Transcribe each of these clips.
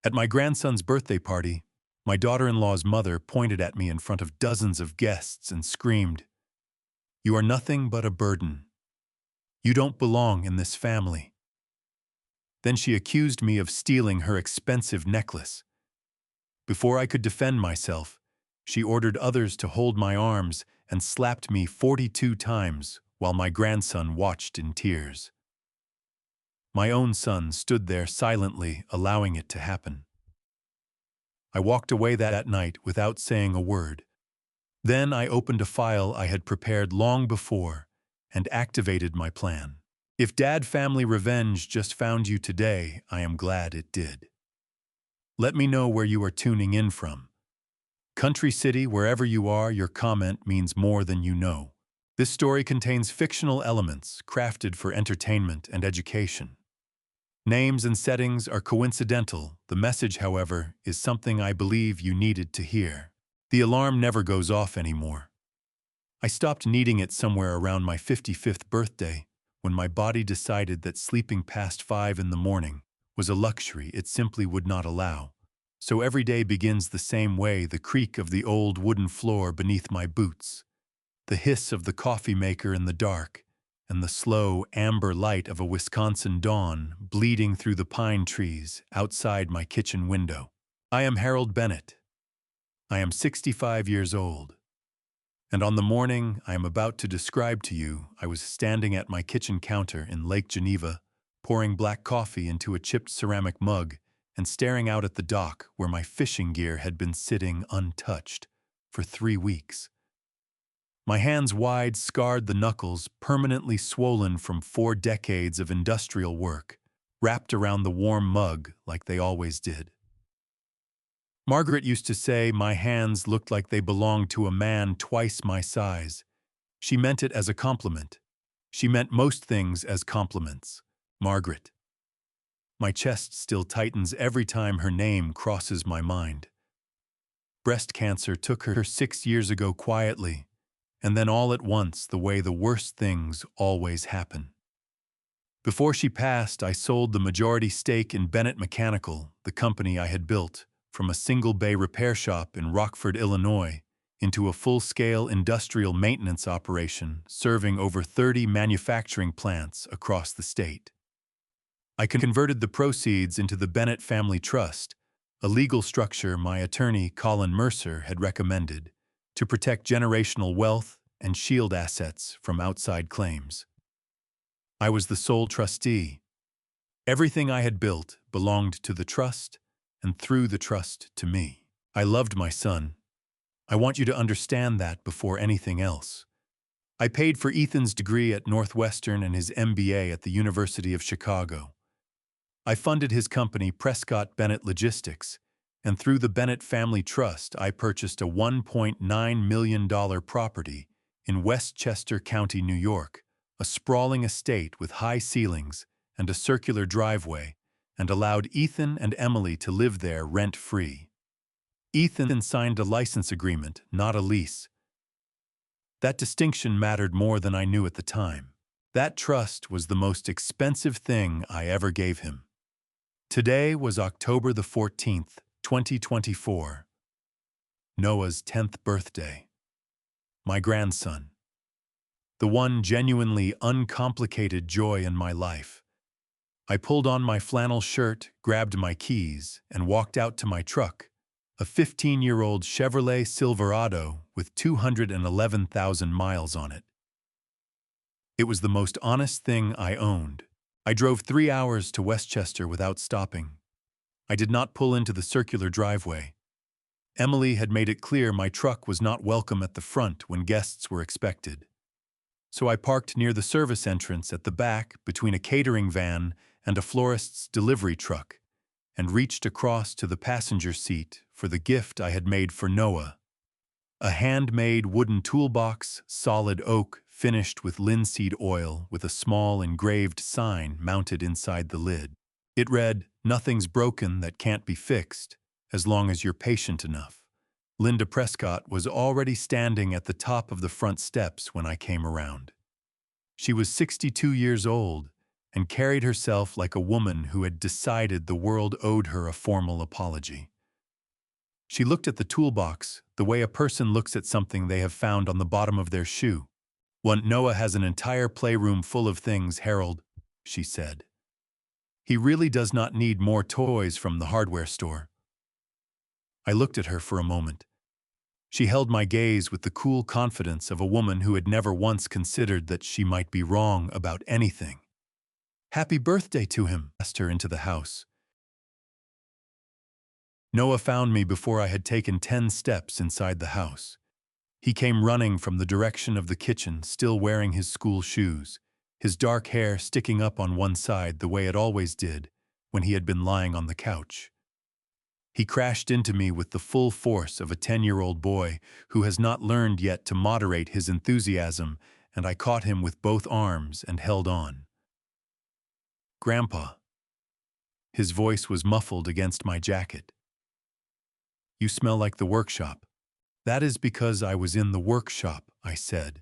At my grandson's birthday party, my daughter-in-law's mother pointed at me in front of dozens of guests and screamed, "You are nothing but a burden. You don't belong in this family." Then she accused me of stealing her expensive necklace. Before I could defend myself, she ordered others to hold my arms and slapped me 42 times while my grandson watched in tears. My own son stood there silently, allowing it to happen. I walked away that night without saying a word. Then I opened a file I had prepared long before and activated my plan. If Dad Family Revenge just found you today, I am glad it did. Let me know where you are tuning in from. Country City, wherever you are, your comment means more than you know. This story contains fictional elements crafted for entertainment and education. Names and settings are coincidental. The message, however, is something I believe you needed to hear. The alarm never goes off anymore. I stopped needing it somewhere around my 55th birthday, when my body decided that sleeping past 5 in the morning was a luxury it simply would not allow. So every day begins the same way: the creak of the old wooden floor beneath my boots, the hiss of the coffee maker in the dark, and the slow amber light of a Wisconsin dawn bleeding through the pine trees outside my kitchen window. I am Harold Bennett. I am 65 years old. And on the morning I am about to describe to you, I was standing at my kitchen counter in Lake Geneva, pouring black coffee into a chipped ceramic mug and staring out at the dock where my fishing gear had been sitting untouched for 3 weeks. My hands wide, scarred, the knuckles permanently swollen from 4 decades of industrial work, wrapped around the warm mug like they always did. Margaret used to say my hands looked like they belonged to a man twice my size. She meant it as a compliment. She meant most things as compliments. Margaret. My chest still tightens every time her name crosses my mind. Breast cancer took her 6 years ago quietly, and then all at once, the way the worst things always happen. Before she passed, I sold the majority stake in Bennett Mechanical, the company I had built, from a single-bay repair shop in Rockford, Illinois, into a full-scale industrial maintenance operation serving over 30 manufacturing plants across the state. I converted the proceeds into the Bennett Family Trust, a legal structure my attorney, Colin Mercer, had recommended to protect generational wealth and shield assets from outside claims. I was the sole trustee. Everything I had built belonged to the trust, and through the trust to me. I loved my son. I want you to understand that before anything else. I paid for Ethan's degree at Northwestern and his MBA at the University of Chicago. I funded his company, Prescott Bennett Logistics, and through the Bennett Family Trust, I purchased a $1.9 million property in Westchester County, New York, a sprawling estate with high ceilings and a circular driveway, and allowed Ethan and Emily to live there rent-free. Ethan signed a license agreement, not a lease. That distinction mattered more than I knew at the time. That trust was the most expensive thing I ever gave him. Today was October the 14th, 2024. Noah's 10th birthday. My grandson. The one genuinely uncomplicated joy in my life. I pulled on my flannel shirt, grabbed my keys, and walked out to my truck, a 15-year-old Chevrolet Silverado with 211,000 miles on it. It was the most honest thing I owned. I drove 3 hours to Westchester without stopping. I did not pull into the circular driveway. Emily had made it clear my truck was not welcome at the front when guests were expected. So I parked near the service entrance at the back between a catering van and a florist's delivery truck, and reached across to the passenger seat for the gift I had made for Noah. A handmade wooden toolbox, solid oak, finished with linseed oil with a small engraved sign mounted inside the lid. It read, "Nothing's broken that can't be fixed, as long as you're patient enough." Linda Prescott was already standing at the top of the front steps when I came around. She was 62 years old, and carried herself like a woman who had decided the world owed her a formal apology. She looked at the toolbox the way a person looks at something they have found on the bottom of their shoe. Noah has an entire playroom full of things, Harold," she said. "He really does not need more toys from the hardware store." I looked at her for a moment. She held my gaze with the cool confidence of a woman who had never once considered that she might be wrong about anything. "Happy birthday to him," I asked her into the house. Noah found me before I had taken 10 steps inside the house. He came running from the direction of the kitchen, still wearing his school shoes, his dark hair sticking up on one side the way it always did when he had been lying on the couch. He crashed into me with the full force of a 10-year-old boy who has not learned yet to moderate his enthusiasm, and I caught him with both arms and held on. "Grandpa." His voice was muffled against my jacket. "You smell like the workshop." "That is because I was in the workshop," I said,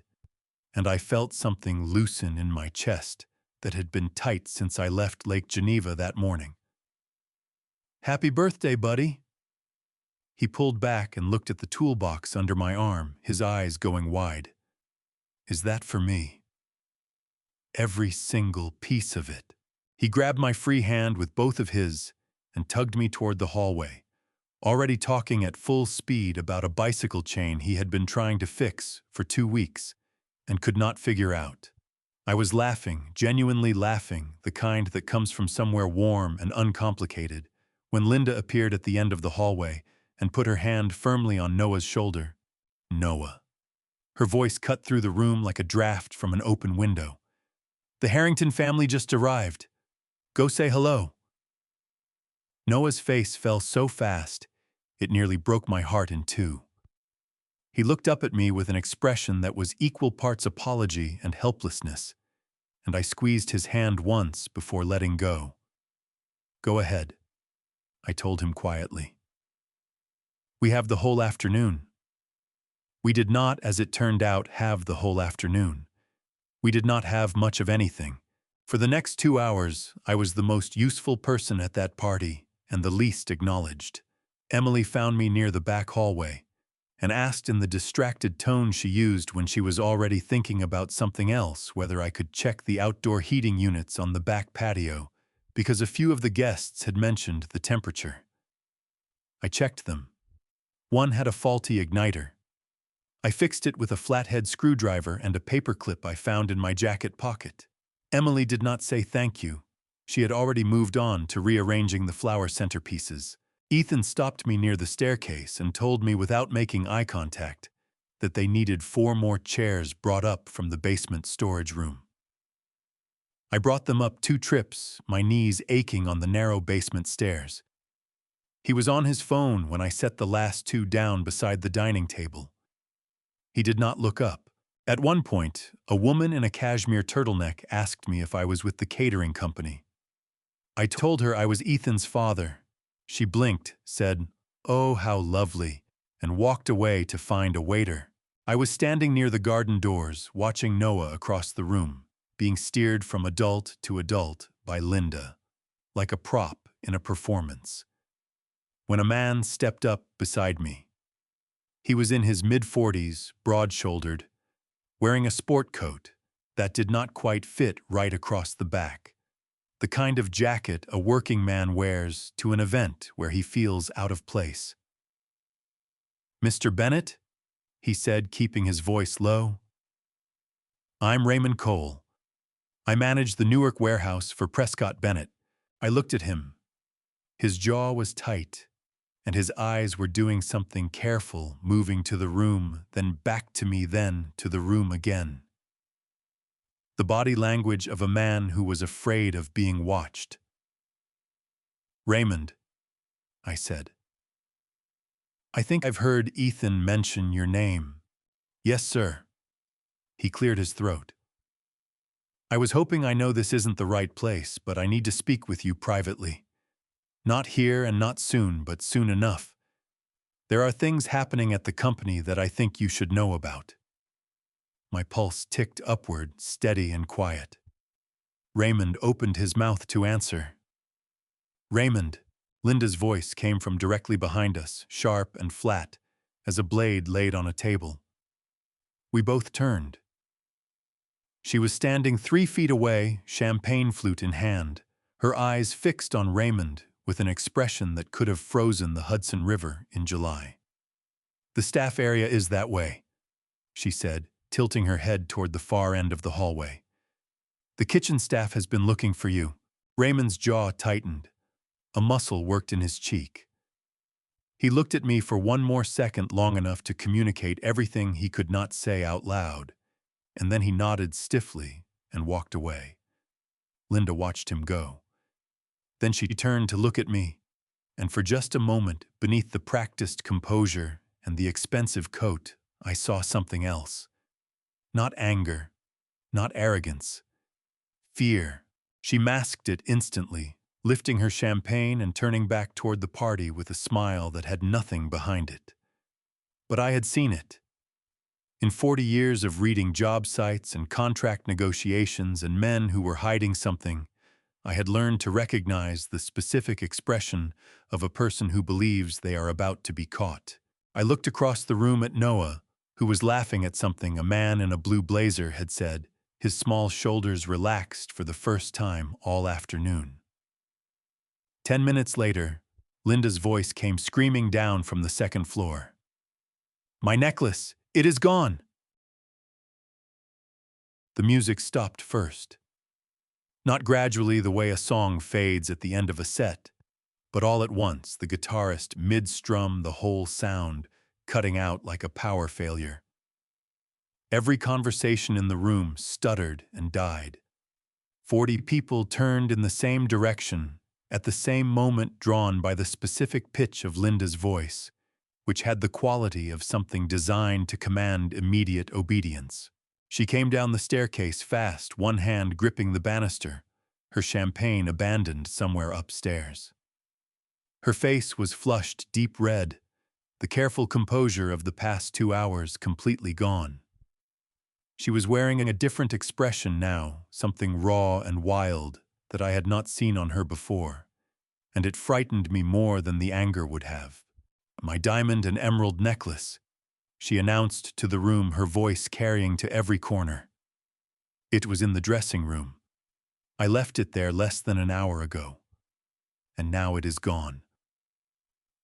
and I felt something loosen in my chest that had been tight since I left Lake Geneva that morning. "Happy birthday, buddy." He pulled back and looked at the toolbox under my arm, his eyes going wide. "Is that for me?" "Every single piece of it." He grabbed my free hand with both of his and tugged me toward the hallway, already talking at full speed about a bicycle chain he had been trying to fix for 2 weeks and could not figure out. I was laughing, genuinely laughing, the kind that comes from somewhere warm and uncomplicated, when Linda appeared at the end of the hallway and put her hand firmly on Noah's shoulder. "Noah." Her voice cut through the room like a draft from an open window. "The Harrington family just arrived. Go say hello." Noah's face fell so fast, it nearly broke my heart in two. He looked up at me with an expression that was equal parts apology and helplessness, and I squeezed his hand once before letting go. "Go ahead," I told him quietly. "We have the whole afternoon." We did not, as it turned out, have the whole afternoon. We did not have much of anything. For the next 2 hours, I was the most useful person at that party and the least acknowledged. Emily found me near the back hallway and asked in the distracted tone she used when she was already thinking about something else whether I could check the outdoor heating units on the back patio because a few of the guests had mentioned the temperature. I checked them. One had a faulty igniter. I fixed it with a flathead screwdriver and a paperclip I found in my jacket pocket. Emily did not say thank you. She had already moved on to rearranging the flower centerpieces. Ethan stopped me near the staircase and told me without making eye contact that they needed 4 more chairs brought up from the basement storage room. I brought them up 2 trips, my knees aching on the narrow basement stairs. He was on his phone when I set the last 2 down beside the dining table. He did not look up. At one point, a woman in a cashmere turtleneck asked me if I was with the catering company. I told her I was Ethan's father. She blinked, said, "Oh, how lovely," and walked away to find a waiter. I was standing near the garden doors, watching Noah across the room, being steered from adult to adult by Linda, like a prop in a performance, when a man stepped up beside me. He was in his mid-40s, broad-shouldered, wearing a sport coat that did not quite fit right across the back, the kind of jacket a working man wears to an event where he feels out of place. "Mr. Bennett?" he said, keeping his voice low. "I'm Raymond Cole. I manage the Newark warehouse for Prescott Bennett." I looked at him. His jaw was tight, and his eyes were doing something careful, moving to the room, then back to me, then to the room again. The body language of a man who was afraid of being watched. "Raymond," I said. "I think I've heard Ethan mention your name." "Yes, sir." He cleared his throat. "I was hoping I know this isn't the right place, but I need to speak with you privately. Not here and not soon, but soon enough. There are things happening at the company that I think you should know about." My pulse ticked upward, steady and quiet. Raymond opened his mouth to answer. Raymond, Linda's voice came from directly behind us, sharp and flat, as a blade laid on a table. We both turned. She was standing 3 feet away, champagne flute in hand, her eyes fixed on Raymond with an expression that could have frozen the Hudson River in July. "The staff area is that way," she said, tilting her head toward the far end of the hallway. "The kitchen staff has been looking for you." Raymond's jaw tightened. A muscle worked in his cheek. He looked at me for one more second, long enough to communicate everything he could not say out loud, and then he nodded stiffly and walked away. Linda watched him go. Then she turned to look at me, and for just a moment, beneath the practiced composure and the expensive coat, I saw something else. Not anger, not arrogance. Fear. She masked it instantly, lifting her champagne and turning back toward the party with a smile that had nothing behind it. But I had seen it. In 40 years of reading job sites and contract negotiations and men who were hiding something, I had learned to recognize the specific expression of a person who believes they are about to be caught. I looked across the room at Noah, who was laughing at something a man in a blue blazer had said, his small shoulders relaxed for the first time all afternoon. 10 minutes later, Linda's voice came screaming down from the second floor. "My necklace! It is gone!" The music stopped first. Not gradually the way a song fades at the end of a set, but all at once the guitarist mid-strum the whole sound, cutting out like a power failure. Every conversation in the room stuttered and died. 40 people turned in the same direction, at the same moment, drawn by the specific pitch of Linda's voice, which had the quality of something designed to command immediate obedience. She came down the staircase fast, one hand gripping the banister, her champagne abandoned somewhere upstairs. Her face was flushed deep red, the careful composure of the past 2 hours completely gone. She was wearing a different expression now, something raw and wild that I had not seen on her before, and it frightened me more than the anger would have. "My diamond and emerald necklace," she announced to the room, her voice carrying to every corner. "It was in the dressing room. I left it there less than an hour ago, and now it is gone."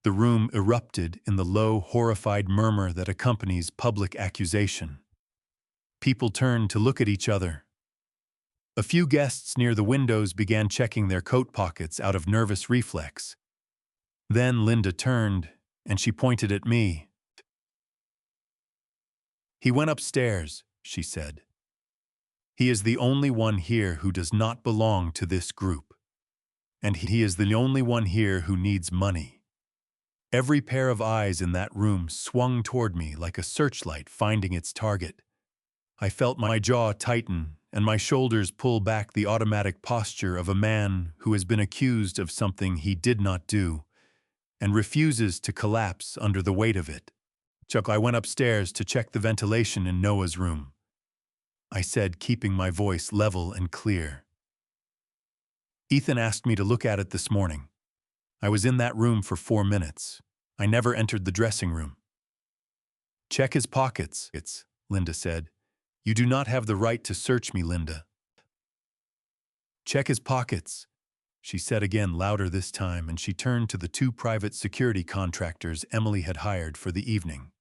The room erupted in the low, horrified murmur that accompanies public accusation. People turned to look at each other. A few guests near the windows began checking their coat pockets out of nervous reflex. Then Linda turned, and she pointed at me. "He went upstairs," she said. "He is the only one here who does not belong to this group. And he is the only one here who needs money." Every pair of eyes in that room swung toward me like a searchlight finding its target. I felt my jaw tighten and my shoulders pull back, the automatic posture of a man who has been accused of something he did not do and refuses to collapse under the weight of it. I went upstairs to check the ventilation in Noah's room," I said, keeping my voice level and clear. "Ethan asked me to look at it this morning. I was in that room for 4 minutes. I never entered the dressing room." "Check his pockets," Linda said. "You do not have the right to search me, Linda." "Check his pockets," she said again, louder this time, and she turned to the 2 private security contractors Emily had hired for the evening.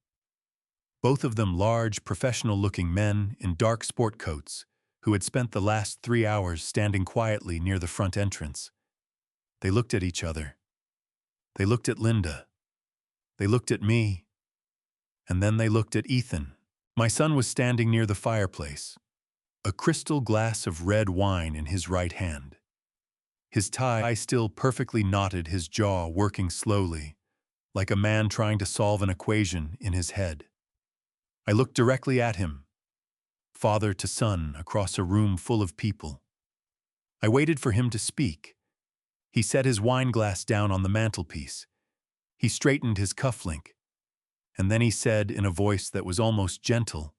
Both of them large, professional-looking men in dark sport coats who had spent the last 3 hours standing quietly near the front entrance. They looked at each other. They looked at Linda. They looked at me. And then they looked at Ethan. My son was standing near the fireplace, a crystal glass of red wine in his right hand. His tie still perfectly knotted, his jaw working slowly, like a man trying to solve an equation in his head. I looked directly at him, father to son, across a room full of people. I waited for him to speak. He set his wine glass down on the mantelpiece. He straightened his cufflink. And then he said in a voice that was almost gentle,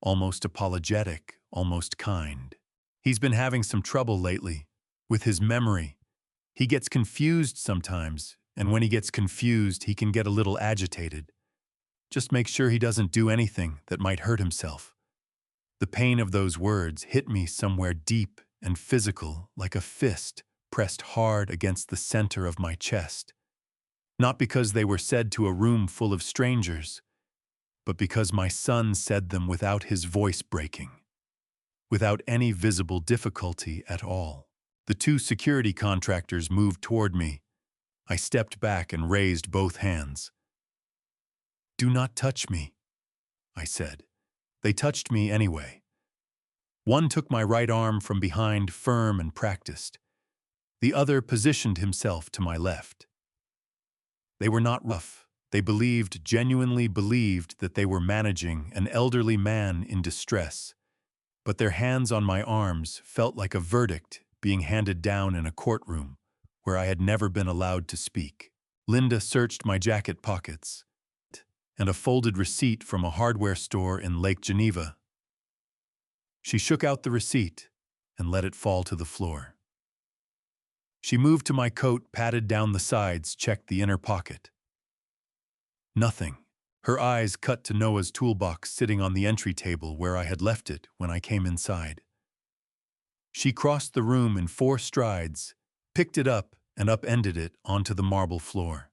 almost apologetic, almost kind, He's been having some trouble lately with his memory. He gets confused sometimes, and when he gets confused, he can get a little agitated. Just make sure he doesn't do anything that might hurt himself." The pain of those words hit me somewhere deep and physical, like a fist pressed hard against the center of my chest. Not because they were said to a room full of strangers, but because my son said them without his voice breaking, without any visible difficulty at all. The two security contractors moved toward me. I stepped back and raised both hands. "Do not touch me," I said. They touched me anyway. One took my right arm from behind, firm and practiced. The other positioned himself to my left. They were not rough. They genuinely believed that they were managing an elderly man in distress. But their hands on my arms felt like a verdict being handed down in a courtroom where I had never been allowed to speak. Linda searched my jacket pockets and a folded receipt from a hardware store in Lake Geneva. She shook out the receipt and let it fall to the floor. She moved to my coat, patted down the sides, checked the inner pocket. Nothing. Her eyes cut to Noah's toolbox sitting on the entry table where I had left it when I came inside. She crossed the room in 4 strides, picked it up, and upended it onto the marble floor.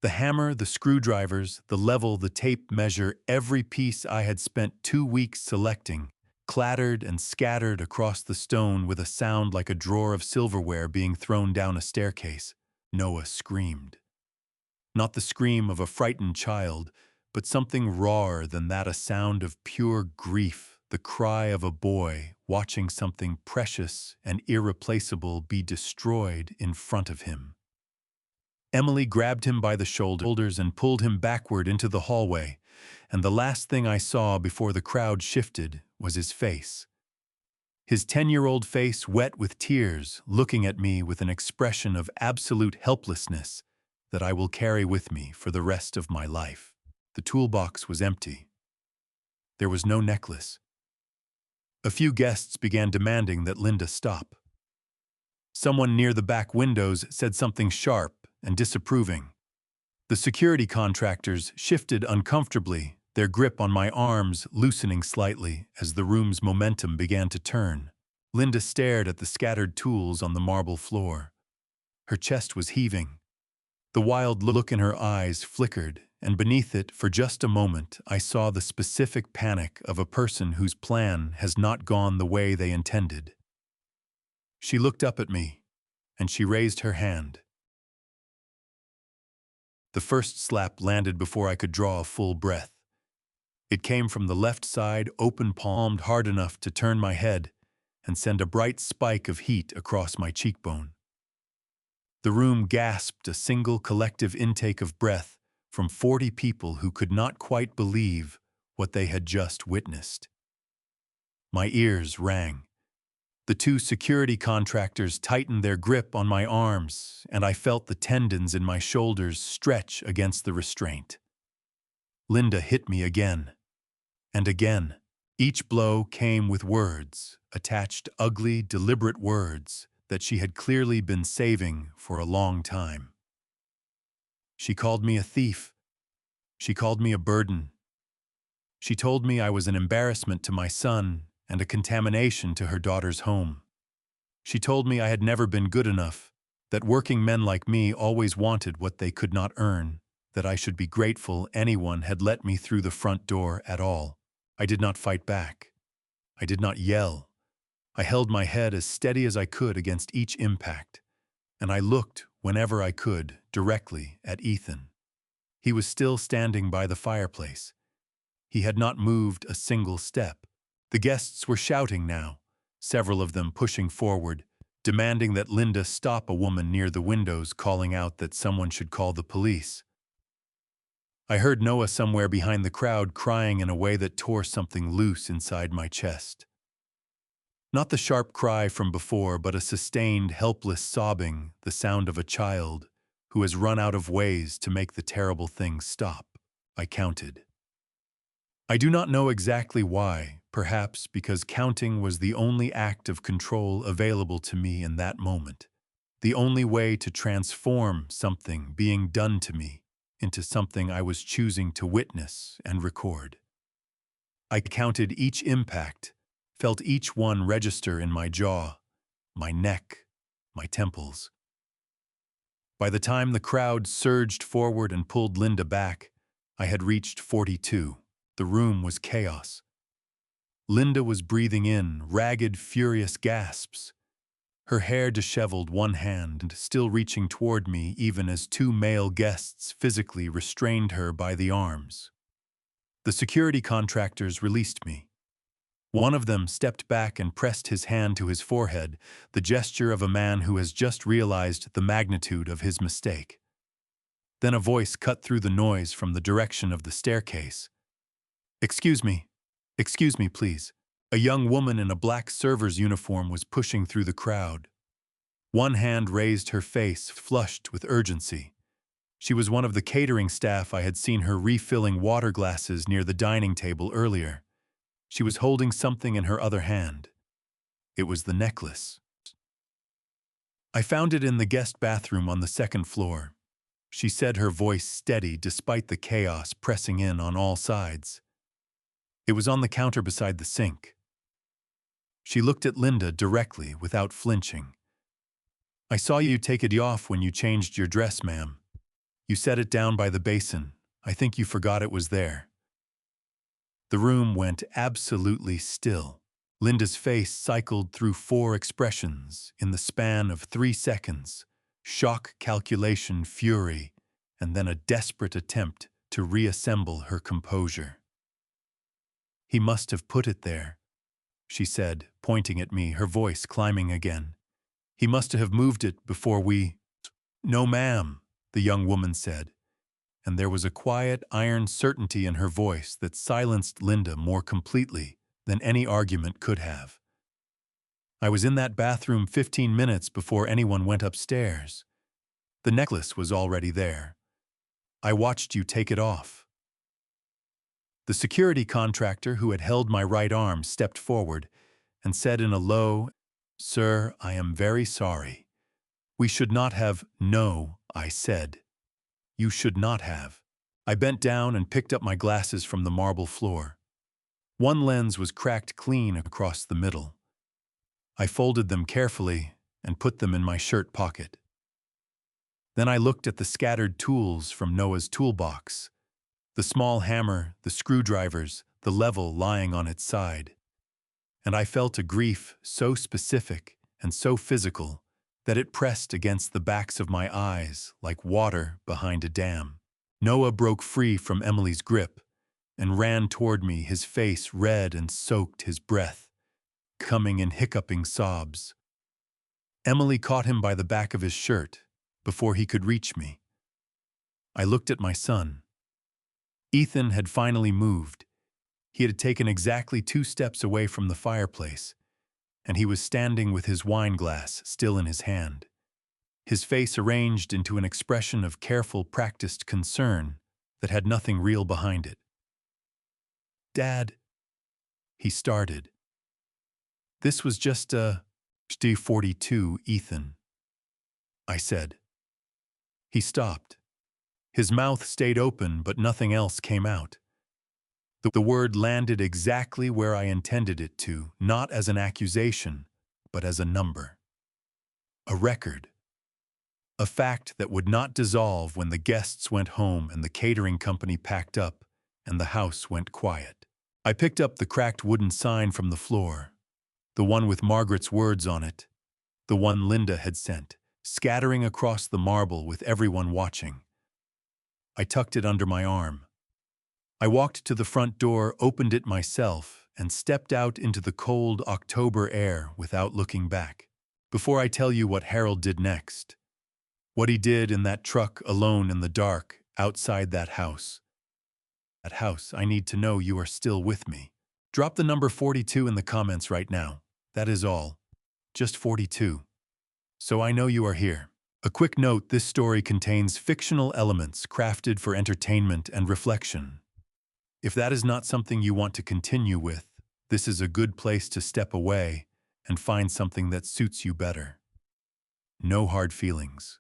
The hammer, the screwdrivers, the level, the tape measure, every piece I had spent 2 weeks selecting, clattered and scattered across the stone with a sound like a drawer of silverware being thrown down a staircase. Noah screamed. Not the scream of a frightened child, but something rawer than that, a sound of pure grief, the cry of a boy watching something precious and irreplaceable be destroyed in front of him. Emily grabbed him by the shoulders and pulled him backward into the hallway, and the last thing I saw before the crowd shifted was his face. His 10-year-old face wet with tears, looking at me with an expression of absolute helplessness that I will carry with me for the rest of my life. The toolbox was empty. There was no necklace. A few guests began demanding that Linda stop. Someone near the back windows said something sharp and disapproving. The security contractors shifted uncomfortably, their grip on my arms loosening slightly as the room's momentum began to turn. Linda stared at the scattered tools on the marble floor. Her chest was heaving. The wild look in her eyes flickered, and beneath it, for just a moment, I saw the specific panic of a person whose plan has not gone the way they intended. She looked up at me, and she raised her hand. The first slap landed before I could draw a full breath. It came from the left side, open-palmed, hard enough to turn my head and send a bright spike of heat across my cheekbone. The room gasped a single collective intake of breath from 40 people who could not quite believe what they had just witnessed. My ears rang. The two security contractors tightened their grip on my arms, and I felt the tendons in my shoulders stretch against the restraint. Linda hit me again, and again. Each blow came with words, attached ugly, deliberate words that she had clearly been saving for a long time. She called me a thief. She called me a burden. She told me I was an embarrassment to my son and a contamination to her daughter's home. She told me I had never been good enough, that working men like me always wanted what they could not earn, that I should be grateful anyone had let me through the front door at all. I did not fight back. I did not yell. I held my head as steady as I could against each impact, and I looked, whenever I could, directly at Ethan. He was still standing by the fireplace. He had not moved a single step. The guests were shouting now, several of them pushing forward, demanding that Linda stop, a woman near the windows calling out that someone should call the police. I heard Noah somewhere behind the crowd crying in a way that tore something loose inside my chest. Not the sharp cry from before, but a sustained, helpless sobbing, the sound of a child who has run out of ways to make the terrible thing stop. I counted. I do not know exactly why, perhaps because counting was the only act of control available to me in that moment, the only way to transform something being done to me into something I was choosing to witness and record. I counted each impact, felt each one register in my jaw, my neck, my temples. By the time the crowd surged forward and pulled Linda back, I had reached 42. The room was chaos. Linda was breathing in ragged, furious gasps, her hair disheveled, one hand still reaching toward me even as two male guests physically restrained her by the arms. The security contractors released me. One of them stepped back and pressed his hand to his forehead, the gesture of a man who has just realized the magnitude of his mistake. Then a voice cut through the noise from the direction of the staircase. Excuse me, please." A young woman in a black server's uniform was pushing through the crowd. One hand raised, her face flushed with urgency. She was one of the catering staff. I had seen her refilling water glasses near the dining table earlier. She was holding something in her other hand. It was the necklace. "I found it in the guest bathroom on the second floor," she said, her voice steady despite the chaos pressing in on all sides. "It was on the counter beside the sink." She looked at Linda directly without flinching. "I saw you take it off when you changed your dress, ma'am. You set it down by the basin. I think you forgot it was there." The room went absolutely still. Linda's face cycled through 4 expressions in the span of 3 seconds: shock, calculation, fury, and then a desperate attempt to reassemble her composure. "He must have put it there," she said, pointing at me, her voice climbing again. "He must have moved it before we—" "No, ma'am," the young woman said, and there was a quiet, iron certainty in her voice that silenced Linda more completely than any argument could have. "I was in that bathroom 15 minutes before anyone went upstairs. The necklace was already there. I watched you take it off." The security contractor who had held my right arm stepped forward and said in a low, "Sir, I am very sorry. We should not have—" "No," I said. "You should not have." I bent down and picked up my glasses from the marble floor. One lens was cracked clean across the middle. I folded them carefully and put them in my shirt pocket. Then I looked at the scattered tools from Noah's toolbox, the small hammer, the screwdrivers, the level lying on its side. And I felt a grief so specific and so physical that it pressed against the backs of my eyes like water behind a dam. Noah broke free from Emily's grip and ran toward me, his face red and soaked, his breath coming in hiccuping sobs. Emily caught him by the back of his shirt before he could reach me. I looked at my son. Ethan had finally moved. He had taken exactly 2 steps away from the fireplace, and he was standing with his wine glass still in his hand, his face arranged into an expression of careful, practiced concern that had nothing real behind it. "Dad," he started. "This was just a D42, Ethan," I said. He stopped. His mouth stayed open, but nothing else came out. The word landed exactly where I intended it to, not as an accusation, but as a number. A record. A fact that would not dissolve when the guests went home and the catering company packed up and the house went quiet. I picked up the cracked wooden sign from the floor, the one with Margaret's words on it, the one Linda had sent, scattering across the marble with everyone watching. I tucked it under my arm. I walked to the front door, opened it myself, and stepped out into the cold October air without looking back. Before I tell you what Harold did next, what he did in that truck alone in the dark outside that house, I need to know you are still with me. Drop the number 42 in the comments right now. That is all. Just 42. So I know you are here. A quick note: this story contains fictional elements crafted for entertainment and reflection. If that is not something you want to continue with, this is a good place to step away and find something that suits you better. No hard feelings.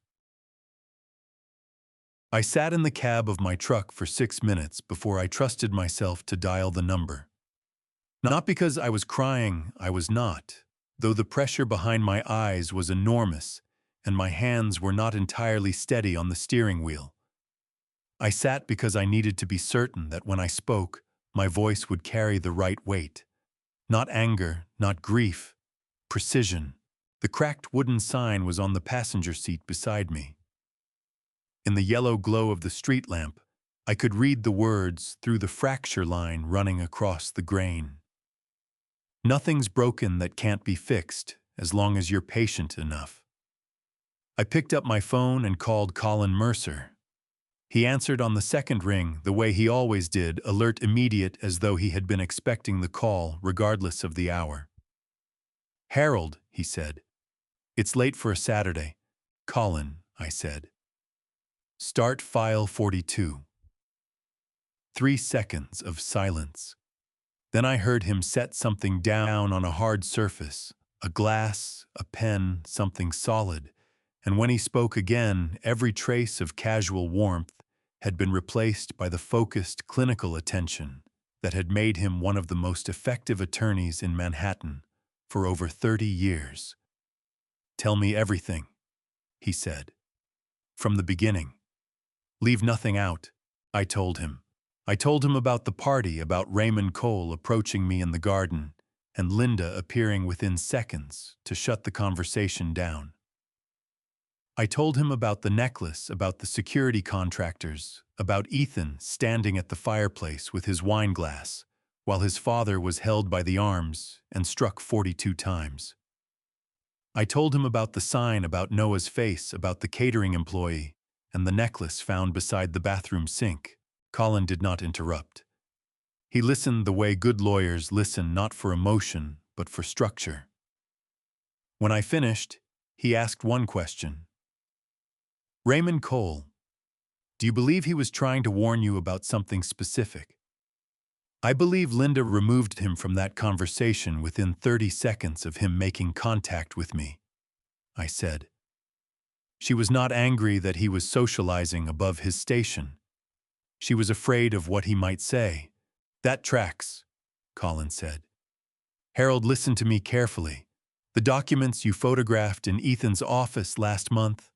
I sat in the cab of my truck for 6 minutes before I trusted myself to dial the number. Not because I was crying, I was not, though the pressure behind my eyes was enormous and my hands were not entirely steady on the steering wheel. I sat because I needed to be certain that when I spoke, my voice would carry the right weight. Not anger, not grief, precision. The cracked wooden sign was on the passenger seat beside me. In the yellow glow of the street lamp, I could read the words through the fracture line running across the grain. Nothing's broken that can't be fixed, as long as you're patient enough. I picked up my phone and called Colin Mercer. He answered on the second ring the way he always did, alert, immediate, as though he had been expecting the call, regardless of the hour. "Harold," he said. "It's late for a Saturday." "Colin," I said. "Start file 42. 3 seconds of silence. Then I heard him set something down on a hard surface, a glass, a pen, something solid, and when he spoke again, every trace of casual warmth had been replaced by the focused clinical attention that had made him one of the most effective attorneys in Manhattan for over 30 years. "Tell me everything," he said. "From the beginning. Leave nothing out," I told him. I told him about the party, about Raymond Cole approaching me in the garden, and Linda appearing within seconds to shut the conversation down. I told him about the necklace, about the security contractors, about Ethan standing at the fireplace with his wine glass, while his father was held by the arms and struck 42 times. I told him about the sign, about Noah's face, about the catering employee, and the necklace found beside the bathroom sink. Colin did not interrupt. He listened the way good lawyers listen, not for emotion, but for structure. When I finished, he asked one question. "Raymond Cole, do you believe he was trying to warn you about something specific?" I believe Linda removed him from that conversation within 30 seconds of him making contact with me, I said. She was not angry that he was socializing above his station. She was afraid of what he might say. "That tracks," Colin said. "Harold, listen to me carefully. The documents you photographed in Ethan's office last month,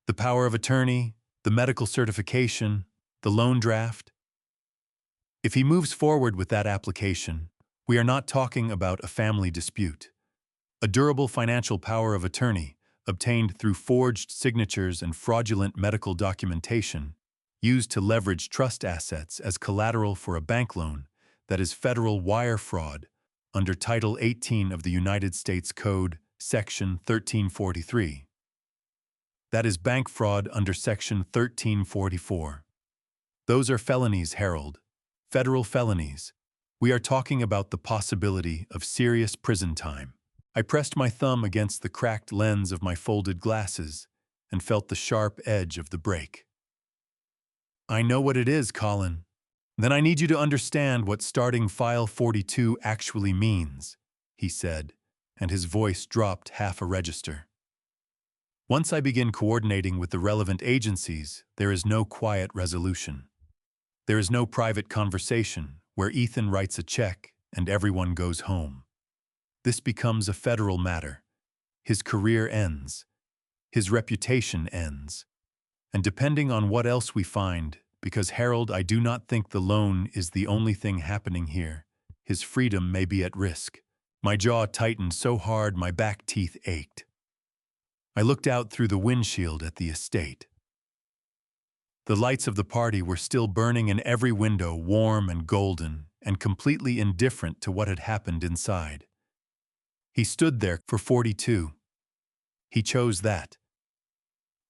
the power of attorney, the medical certification, the loan draft. If he moves forward with that application, we are not talking about a family dispute. A durable financial power of attorney, obtained through forged signatures and fraudulent medical documentation, used to leverage trust assets as collateral for a bank loan, that is federal wire fraud under Title 18 of the United States Code, Section 1343. That is bank fraud under Section 1344. Those are felonies, Harold. Federal felonies. We are talking about the possibility of serious prison time." I pressed my thumb against the cracked lens of my folded glasses and felt the sharp edge of the break. "I know what it is, Colin. Then I need you to understand what starting file 42 actually means," he said, and his voice dropped half a register. "Once I begin coordinating with the relevant agencies, there is no quiet resolution. There is no private conversation where Ethan writes a check and everyone goes home. This becomes a federal matter. His career ends. His reputation ends. And depending on what else we find, because Harold, I do not think the loan is the only thing happening here, his freedom may be at risk." My jaw tightened so hard my back teeth ached. I looked out through the windshield at the estate. The lights of the party were still burning in every window, warm and golden, and completely indifferent to what had happened inside. He stood there for 42. He chose that.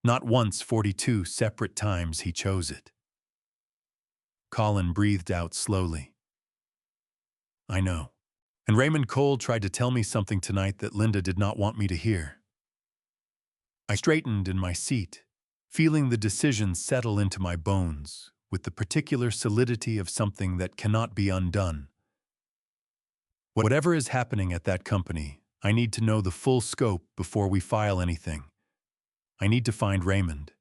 Not once, 42 separate times he chose it. Colin breathed out slowly. "I know. And Raymond Cole tried to tell me something tonight that Linda did not want me to hear." I straightened in my seat, feeling the decision settle into my bones, with the particular solidity of something that cannot be undone. Whatever is happening at that company, I need to know the full scope before we file anything. I need to find Raymond.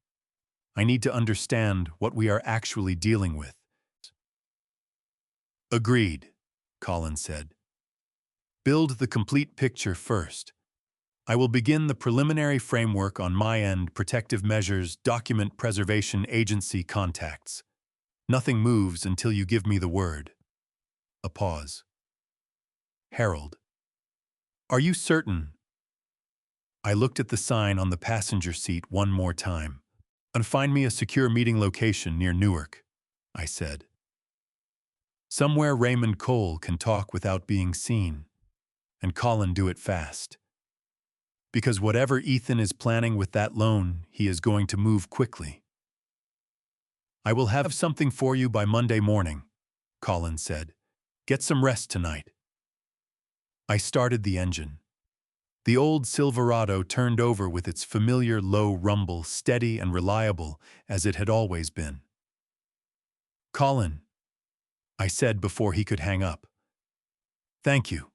I need to understand what we are actually dealing with. Agreed, Colin said. Build the complete picture first. I will begin the preliminary framework on my end: protective measures, document preservation, agency contacts. Nothing moves until you give me the word. A pause. Harold. Are you certain? I looked at the sign on the passenger seat one more time. And find me a secure meeting location near Newark, I said. Somewhere Raymond Cole can talk without being seen. And Colin do it fast. Because whatever Ethan is planning with that loan, he is going to move quickly. I will have something for you by Monday morning, Colin said. Get some rest tonight. I started the engine. The old Silverado turned over with its familiar low rumble, steady and reliable as it had always been. Colin, I said before he could hang up. Thank you.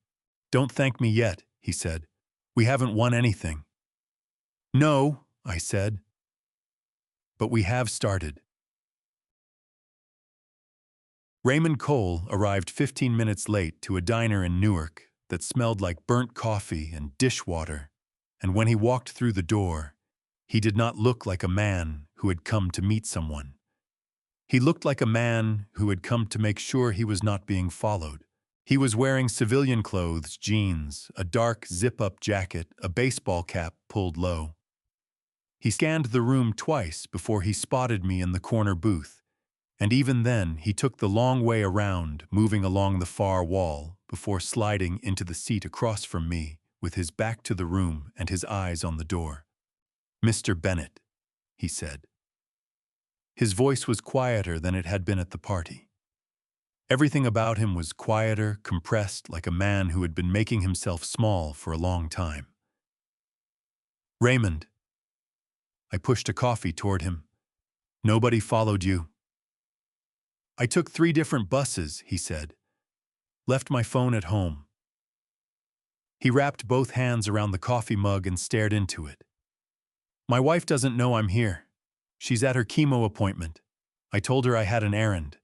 Don't thank me yet, he said. We haven't won anything. No, I said. But we have started. Raymond Cole arrived 15 minutes late to a diner in Newark that smelled like burnt coffee and dishwater, and when he walked through the door, he did not look like a man who had come to meet someone. He looked like a man who had come to make sure he was not being followed. He was wearing civilian clothes, jeans, a dark zip-up jacket, a baseball cap pulled low. He scanned the room twice before he spotted me in the corner booth, and even then he took the long way around, moving along the far wall, before sliding into the seat across from me, with his back to the room and his eyes on the door. "Mr. Bennett," he said. His voice was quieter than it had been at the party. Everything about him was quieter, compressed, like a man who had been making himself small for a long time. "Raymond." I pushed a coffee toward him. "Nobody followed you." "I took 3 different buses," he said. "Left my phone at home." He wrapped both hands around the coffee mug and stared into it. "My wife doesn't know I'm here. She's at her chemo appointment. I told her I had an errand."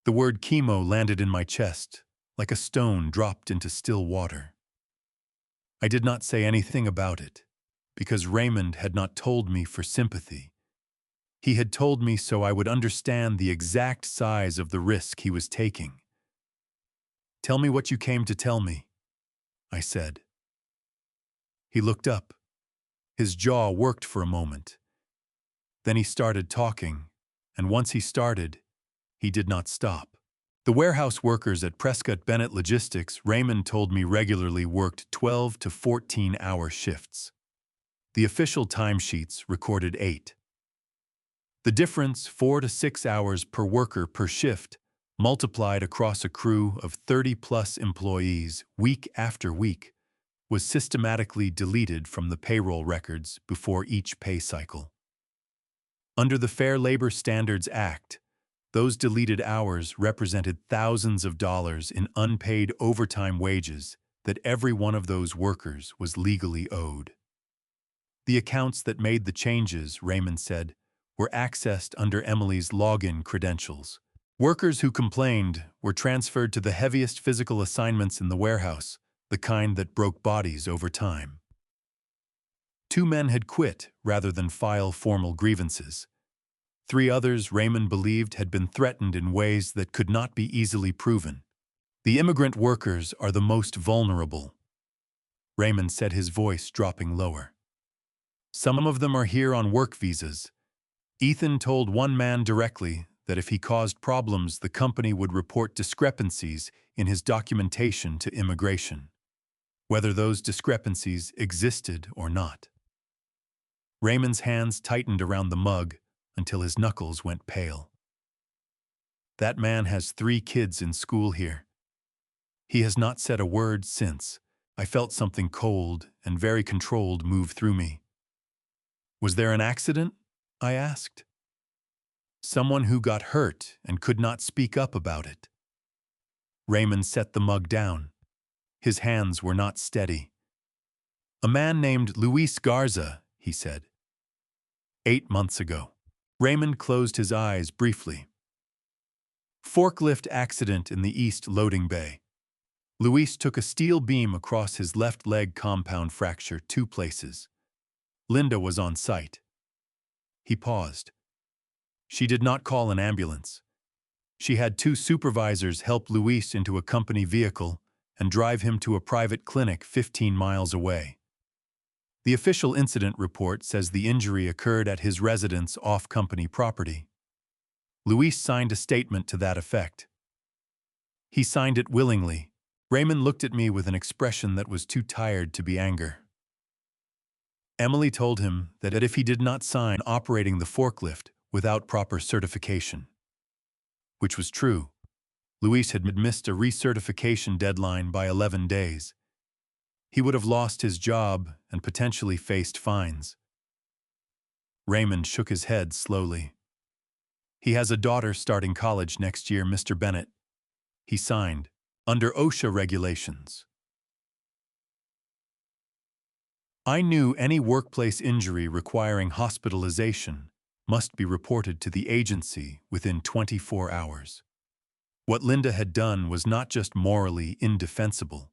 The word chemo landed in my chest, like a stone dropped into still water. I did not say anything about it, because Raymond had not told me for sympathy. He had told me so I would understand the exact size of the risk he was taking. "Tell me what you came to tell me," I said. He looked up. His jaw worked for a moment. Then he started talking, and once he started, he did not stop. The warehouse workers at Prescott Bennett Logistics, Raymond told me, regularly worked 12 to 14-hour shifts. The official timesheets recorded 8. The difference, 4 to 6 hours per worker per shift, multiplied across a crew of 30-plus employees week after week, was systematically deleted from the payroll records before each pay cycle. Under the Fair Labor Standards Act, those deleted hours represented thousands of dollars in unpaid overtime wages that every one of those workers was legally owed. The accounts that made the changes, Raymond said, were accessed under Emily's login credentials. Workers who complained were transferred to the heaviest physical assignments in the warehouse, the kind that broke bodies over time. 2 men had quit rather than file formal grievances. 3 others, Raymond believed, had been threatened in ways that could not be easily proven. "The immigrant workers are the most vulnerable," Raymond said, his voice dropping lower. "Some of them are here on work visas. Ethan told one man directly that if he caused problems, the company would report discrepancies in his documentation to immigration, whether those discrepancies existed or not." Raymond's hands tightened around the mug until his knuckles went pale. "That man has 3 kids in school here. He has not said a word since." I felt something cold and very controlled move through me. "Was there an accident?" I asked. Someone who got hurt and could not speak up about it. Raymond set the mug down. His hands were not steady. A man named Luis Garza, he said. 8 months ago. Raymond closed his eyes briefly. Forklift accident in the East Loading Bay. Luis took a steel beam across his left leg, compound fracture 2 places. Linda was on site. He paused. She did not call an ambulance. She had 2 supervisors help Luis into a company vehicle and drive him to a private clinic 15 miles away. The official incident report says the injury occurred at his residence off company property. Luis signed a statement to that effect. He signed it willingly. Raymond looked at me with an expression that was too tired to be anger. Emily told him that if he did not sign operating the forklift without proper certification, which was true, Luis had missed a recertification deadline by 11 days. He would have lost his job and potentially faced fines. Raymond shook his head slowly. He has a daughter starting college next year, Mr. Bennett. He signed, under OSHA regulations. I knew any workplace injury requiring hospitalization must be reported to the agency within 24 hours. What Linda had done was not just morally indefensible.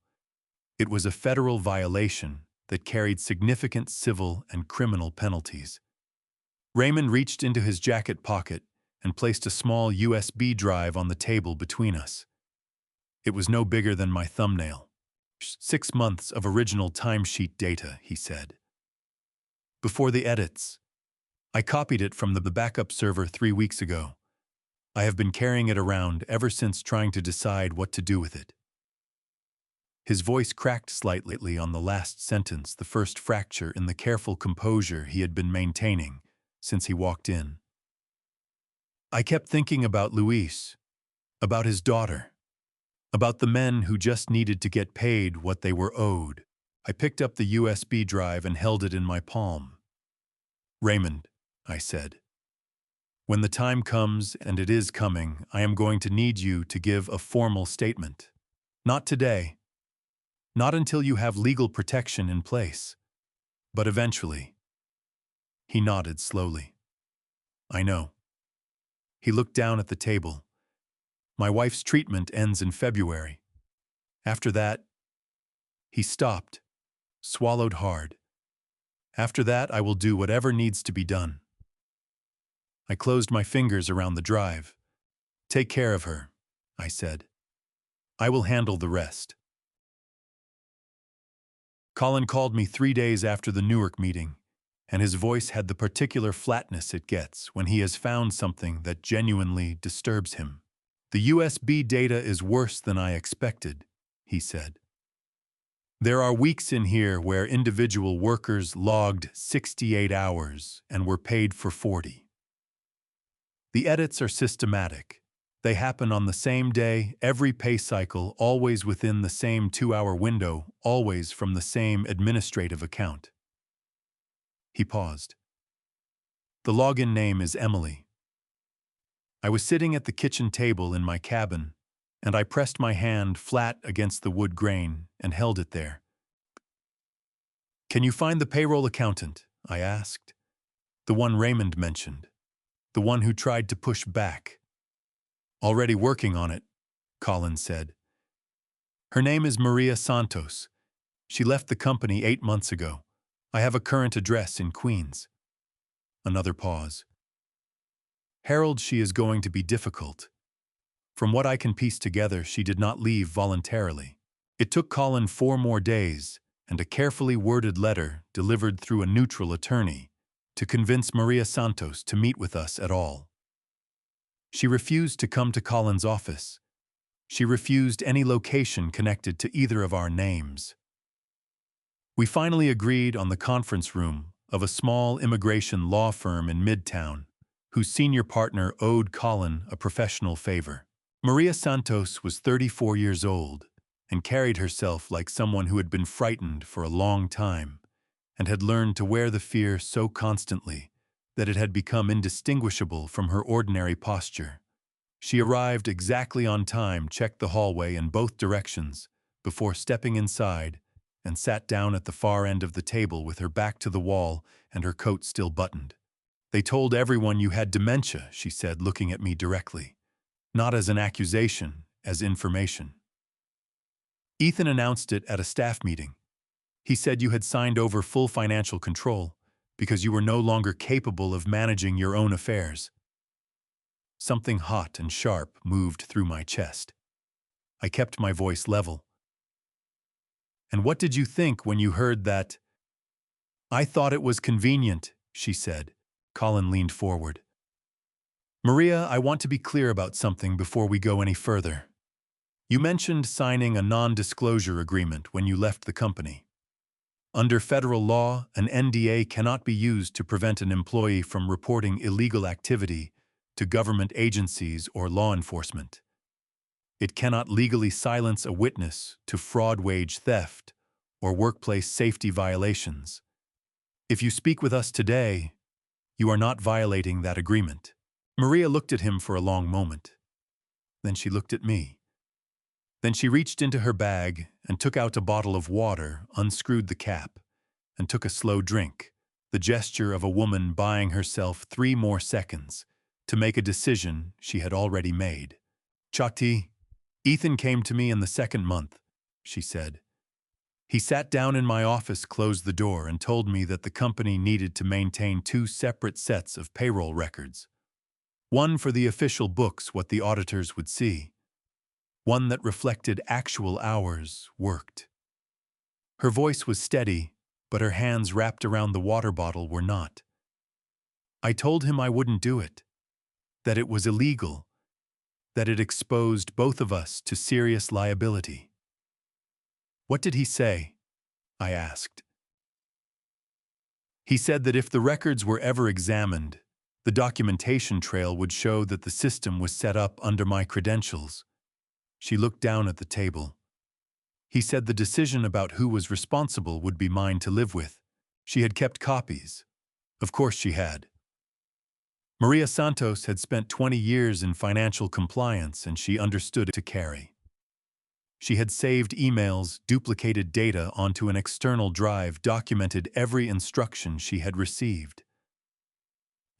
It was a federal violation that carried significant civil and criminal penalties. Raymond reached into his jacket pocket and placed a small USB drive on the table between us. It was no bigger than my thumbnail. 6 months of original timesheet data, he said. Before the edits. I copied it from the backup server 3 weeks ago. I have been carrying it around ever since, trying to decide what to do with it. His voice cracked slightly on the last sentence, the first fracture in the careful composure he had been maintaining since he walked in. I kept thinking about Luis, about his daughter, about the men who just needed to get paid what they were owed. I picked up the USB drive and held it in my palm. Raymond, I said, when the time comes, and it is coming, I am going to need you to give a formal statement. Not today. Not until you have legal protection in place. But eventually. He nodded slowly. I know. He looked down at the table. My wife's treatment ends in February. After that, he stopped, swallowed hard. After that, I will do whatever needs to be done. I closed my fingers around the drive. Take care of her, I said. I will handle the rest. Colin called me 3 days after the Newark meeting, and his voice had the particular flatness it gets when he has found something that genuinely disturbs him. The USB data is worse than I expected, he said. There are weeks in here where individual workers logged 68 hours and were paid for 40. The edits are systematic. They happen on the same day, every pay cycle, always within the same 2-hour window, always from the same administrative account. He paused. The login name is Emily. I was sitting at the kitchen table in my cabin, and I pressed my hand flat against the wood grain and held it there. Can you find the payroll accountant? I asked. The one Raymond mentioned. The one who tried to push back. Already working on it, Colin said. Her name is Maria Santos. She left the company 8 months ago. I have a current address in Queens. Another pause. Harold, she is going to be difficult. From what I can piece together, she did not leave voluntarily. It took Colin 4 more days and a carefully worded letter delivered through a neutral attorney to convince Maria Santos to meet with us at all. She refused to come to Colin's office. She refused any location connected to either of our names. We finally agreed on the conference room of a small immigration law firm in Midtown, whose senior partner owed Colin a professional favor. Maria Santos was 34 years old and carried herself like someone who had been frightened for a long time and had learned to wear the fear so constantly that it had become indistinguishable from her ordinary posture. She arrived exactly on time, checked the hallway in both directions, before stepping inside, and sat down at the far end of the table with her back to the wall and her coat still buttoned. "They told everyone you had dementia," she said, looking at me directly. "Not as an accusation, as information. Ethan announced it at a staff meeting. He said you had signed over full financial control because you were no longer capable of managing your own affairs." Something hot and sharp moved through my chest. I kept my voice level. "And what did you think when you heard that?" "I thought it was convenient," she said. Colin leaned forward. "Maria, I want to be clear about something before we go any further. You mentioned signing a non-disclosure agreement when you left the company. Under federal law, an NDA cannot be used to prevent an employee from reporting illegal activity to government agencies or law enforcement. It cannot legally silence a witness to fraud, wage theft, or workplace safety violations. If you speak with us today, you are not violating that agreement." Maria looked at him for a long moment. Then she looked at me. Then she reached into her bag and took out a bottle of water, unscrewed the cap, and took a slow drink, the gesture of a woman buying herself 3 more seconds to make a decision she had already made. "Chati, Ethan came to me in the 2nd month," she said. "He sat down in my office, closed the door, and told me that the company needed to maintain 2 separate sets of payroll records. One for the official books, what the auditors would see. One that reflected actual hours worked." Her voice was steady, but her hands wrapped around the water bottle were not. "I told him I wouldn't do it, that it was illegal, that it exposed both of us to serious liability." "What did he say?" I asked. "He said that if the records were ever examined, the documentation trail would show that the system was set up under my credentials." She looked down at the table. "He said the decision about who was responsible would be mine to live with. She had kept copies. Of course she had. Maria Santos had spent 20 years in financial compliance, and she understood it to carry. She had saved emails, duplicated data onto an external drive, documented every instruction she had received.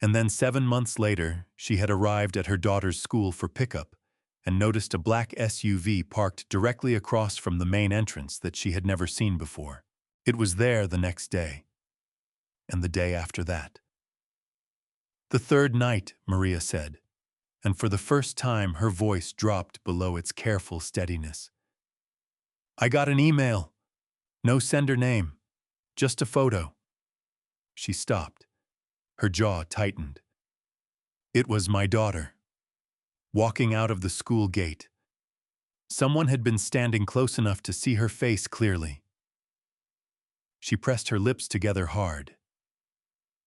And then 7 months later, she had arrived at her daughter's school for pickup and noticed a black SUV parked directly across from the main entrance that she had never seen before. It was there the next day, and the day after that. "The 3rd night," Maria said, and for the first time her voice dropped below its careful steadiness. "I got an email. No sender name. Just a photo." She stopped. Her jaw tightened. It was my daughter, walking out of the school gate. Someone had been standing close enough to see her face clearly. She pressed her lips together hard.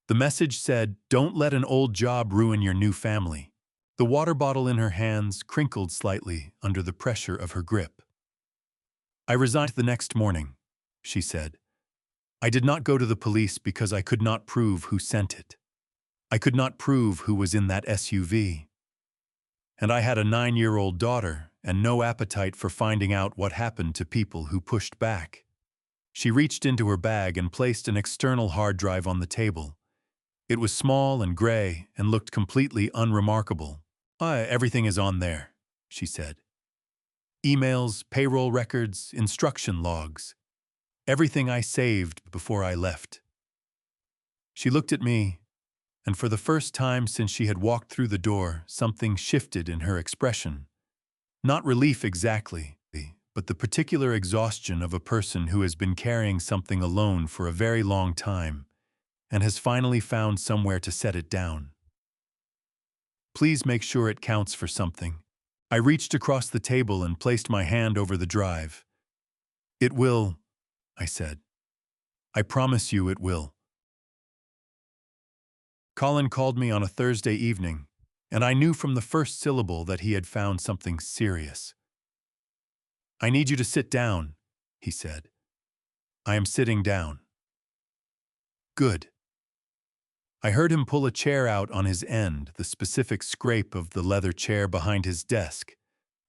The message said, "Don't let an old job ruin your new family." The water bottle in her hands crinkled slightly under the pressure of her grip. "I resigned the next morning," she said. "I did not go to the police because I could not prove who sent it. I could not prove who was in that SUV. And I had a 9-year-old daughter and no appetite for finding out what happened to people who pushed back." She reached into her bag and placed an external hard drive on the table. It was small and gray and looked completely unremarkable. Everything is on there," she said. "Emails, payroll records, instruction logs. Everything I saved before I left." She looked at me, and for the first time since she had walked through the door, something shifted in her expression. Not relief exactly, but the particular exhaustion of a person who has been carrying something alone for a very long time and has finally found somewhere to set it down. "Please make sure it counts for something." I reached across the table and placed my hand over the drive. "It will," I said. "I promise you it will." Colin called me on a Thursday evening, and I knew from the first syllable that he had found something serious. "I need you to sit down," he said. "I am sitting down." "Good." I heard him pull a chair out on his end, the specific scrape of the leather chair behind his desk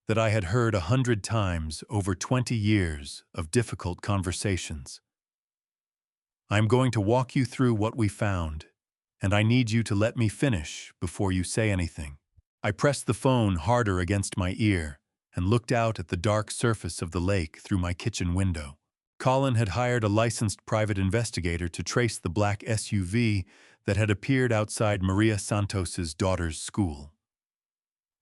that I had heard 100 times over 20 years of difficult conversations. I'm going to walk you through what we found, and I need you to let me finish before you say anything. I pressed the phone harder against my ear and looked out at the dark surface of the lake through my kitchen window. Colin had hired a licensed private investigator to trace the black SUV that had appeared outside Maria Santos's daughter's school.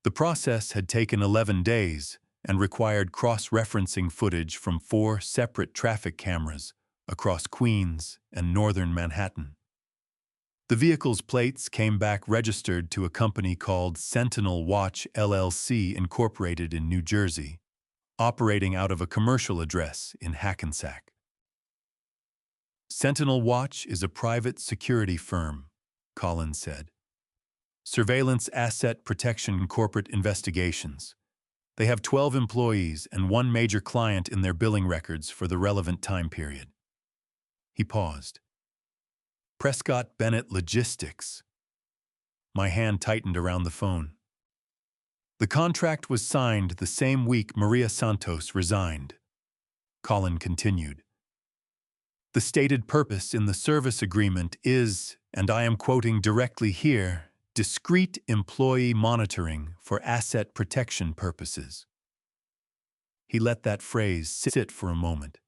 The process had taken 11 days and required cross-referencing footage from 4 separate traffic cameras across Queens and northern Manhattan. The vehicle's plates came back registered to a company called Sentinel Watch LLC Incorporated in New Jersey, operating out of a commercial address in Hackensack. Sentinel Watch is a private security firm, Colin said. Surveillance Asset Protection and Corporate Investigations. They have 12 employees and 1 major client in their billing records for the relevant time period. He paused. Prescott Bennett Logistics. My hand tightened around the phone. The contract was signed the same week Maria Santos resigned. Colin continued. The stated purpose in the service agreement is, and I am quoting directly here, discrete employee monitoring for asset protection purposes. He let that phrase sit for a moment.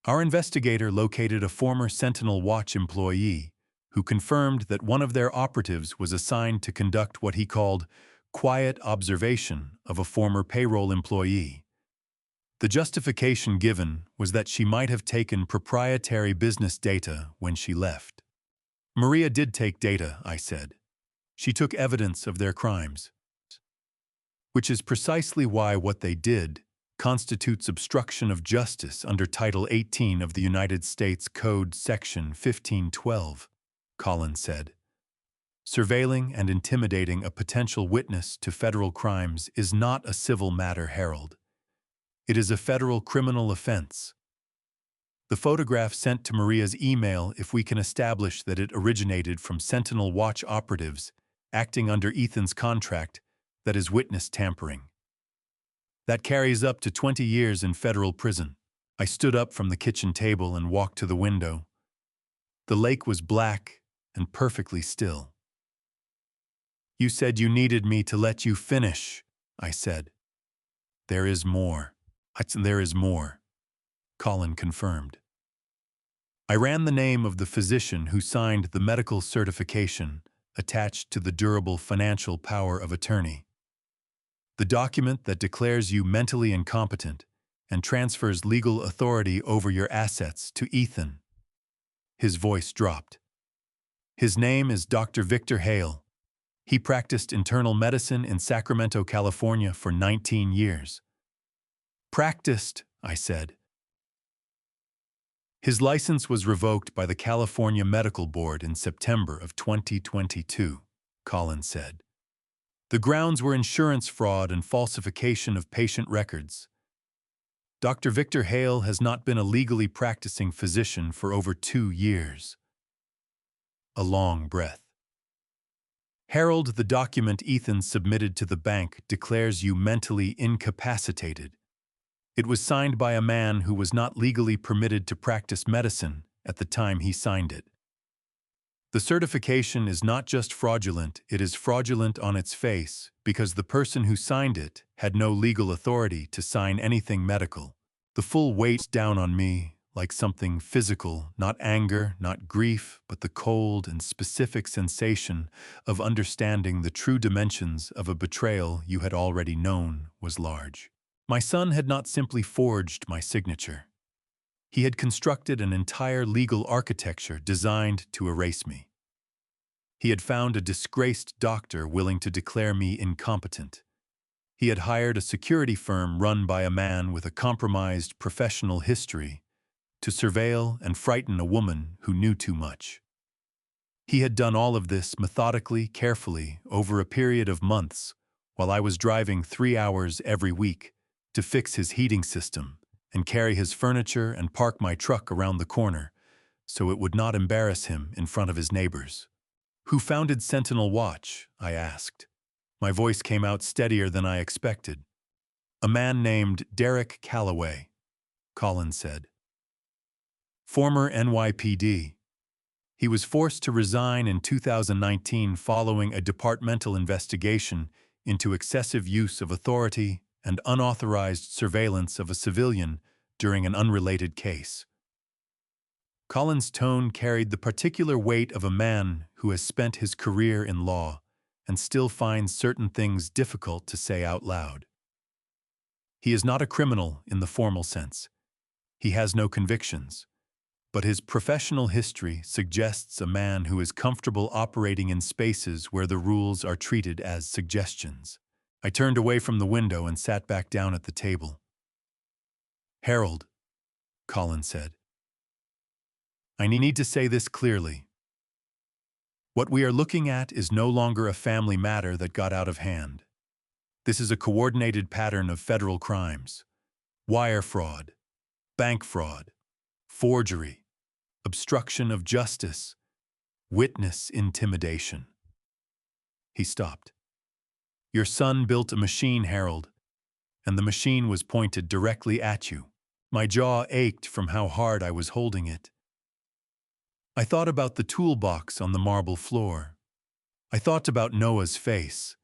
Our investigator located a former Sentinel Watch employee who confirmed that one of their operatives was assigned to conduct what he called quiet observation of a former payroll employee. The justification given was that she might have taken proprietary business data when she left. Maria did take data, I said. She took evidence of their crimes, which is precisely why what they did constitutes obstruction of justice under Title 18 of the United States Code Section 1512, Colin said. Surveilling and intimidating a potential witness to federal crimes is not a civil matter, Harold. It is a federal criminal offense. The photograph sent to Maria's email, if we can establish that it originated from Sentinel Watch operatives acting under Ethan's contract, that is witness tampering. That carries up to 20 years in federal prison. I stood up from the kitchen table and walked to the window. The lake was black and perfectly still. You said you needed me to let you finish, I said. There is more. There is more, Colin confirmed. I ran the name of the physician who signed the medical certification attached to the durable financial power of attorney. The document that declares you mentally incompetent and transfers legal authority over your assets to Ethan. His voice dropped. His name is Dr. Victor Hale. He practiced internal medicine in Sacramento, California for 19 years. Practiced, I said. His license was revoked by the California Medical Board in September of 2022, Colin said. The grounds were insurance fraud and falsification of patient records. Dr. Victor Hale has not been a legally practicing physician for over 2 years. A long breath. Harold, the document Ethan submitted to the bank declares you mentally incapacitated. It was signed by a man who was not legally permitted to practice medicine at the time he signed it. The certification is not just fraudulent, it is fraudulent on its face because the person who signed it had no legal authority to sign anything medical. The full weight down on me, like something physical, not anger, not grief, but the cold and specific sensation of understanding the true dimensions of a betrayal you had already known was large. My son had not simply forged my signature. He had constructed an entire legal architecture designed to erase me. He had found a disgraced doctor willing to declare me incompetent. He had hired a security firm run by a man with a compromised professional history to surveil and frighten a woman who knew too much. He had done all of this methodically, carefully, over a period of months, while I was driving 3 hours every week to fix his heating system and carry his furniture and park my truck around the corner so it would not embarrass him in front of his neighbors. Who founded Sentinel Watch? I asked. My voice came out steadier than I expected. A man named Derek Calloway, Collins said. Former NYPD. He was forced to resign in 2019 following a departmental investigation into excessive use of authority and unauthorized surveillance of a civilian during an unrelated case. Collins' tone carried the particular weight of a man who has spent his career in law and still finds certain things difficult to say out loud. He is not a criminal in the formal sense. He has no convictions. But his professional history suggests a man who is comfortable operating in spaces where the rules are treated as suggestions. I turned away from the window and sat back down at the table. Harold, Collins said. I need to say this clearly. What we are looking at is no longer a family matter that got out of hand. This is a coordinated pattern of federal crimes: wire fraud, bank fraud, forgery, obstruction of justice, witness intimidation. He stopped. Your son built a machine, Harold, and the machine was pointed directly at you. My jaw ached from how hard I was holding it. I thought about the toolbox on the marble floor. I thought about Noah's face.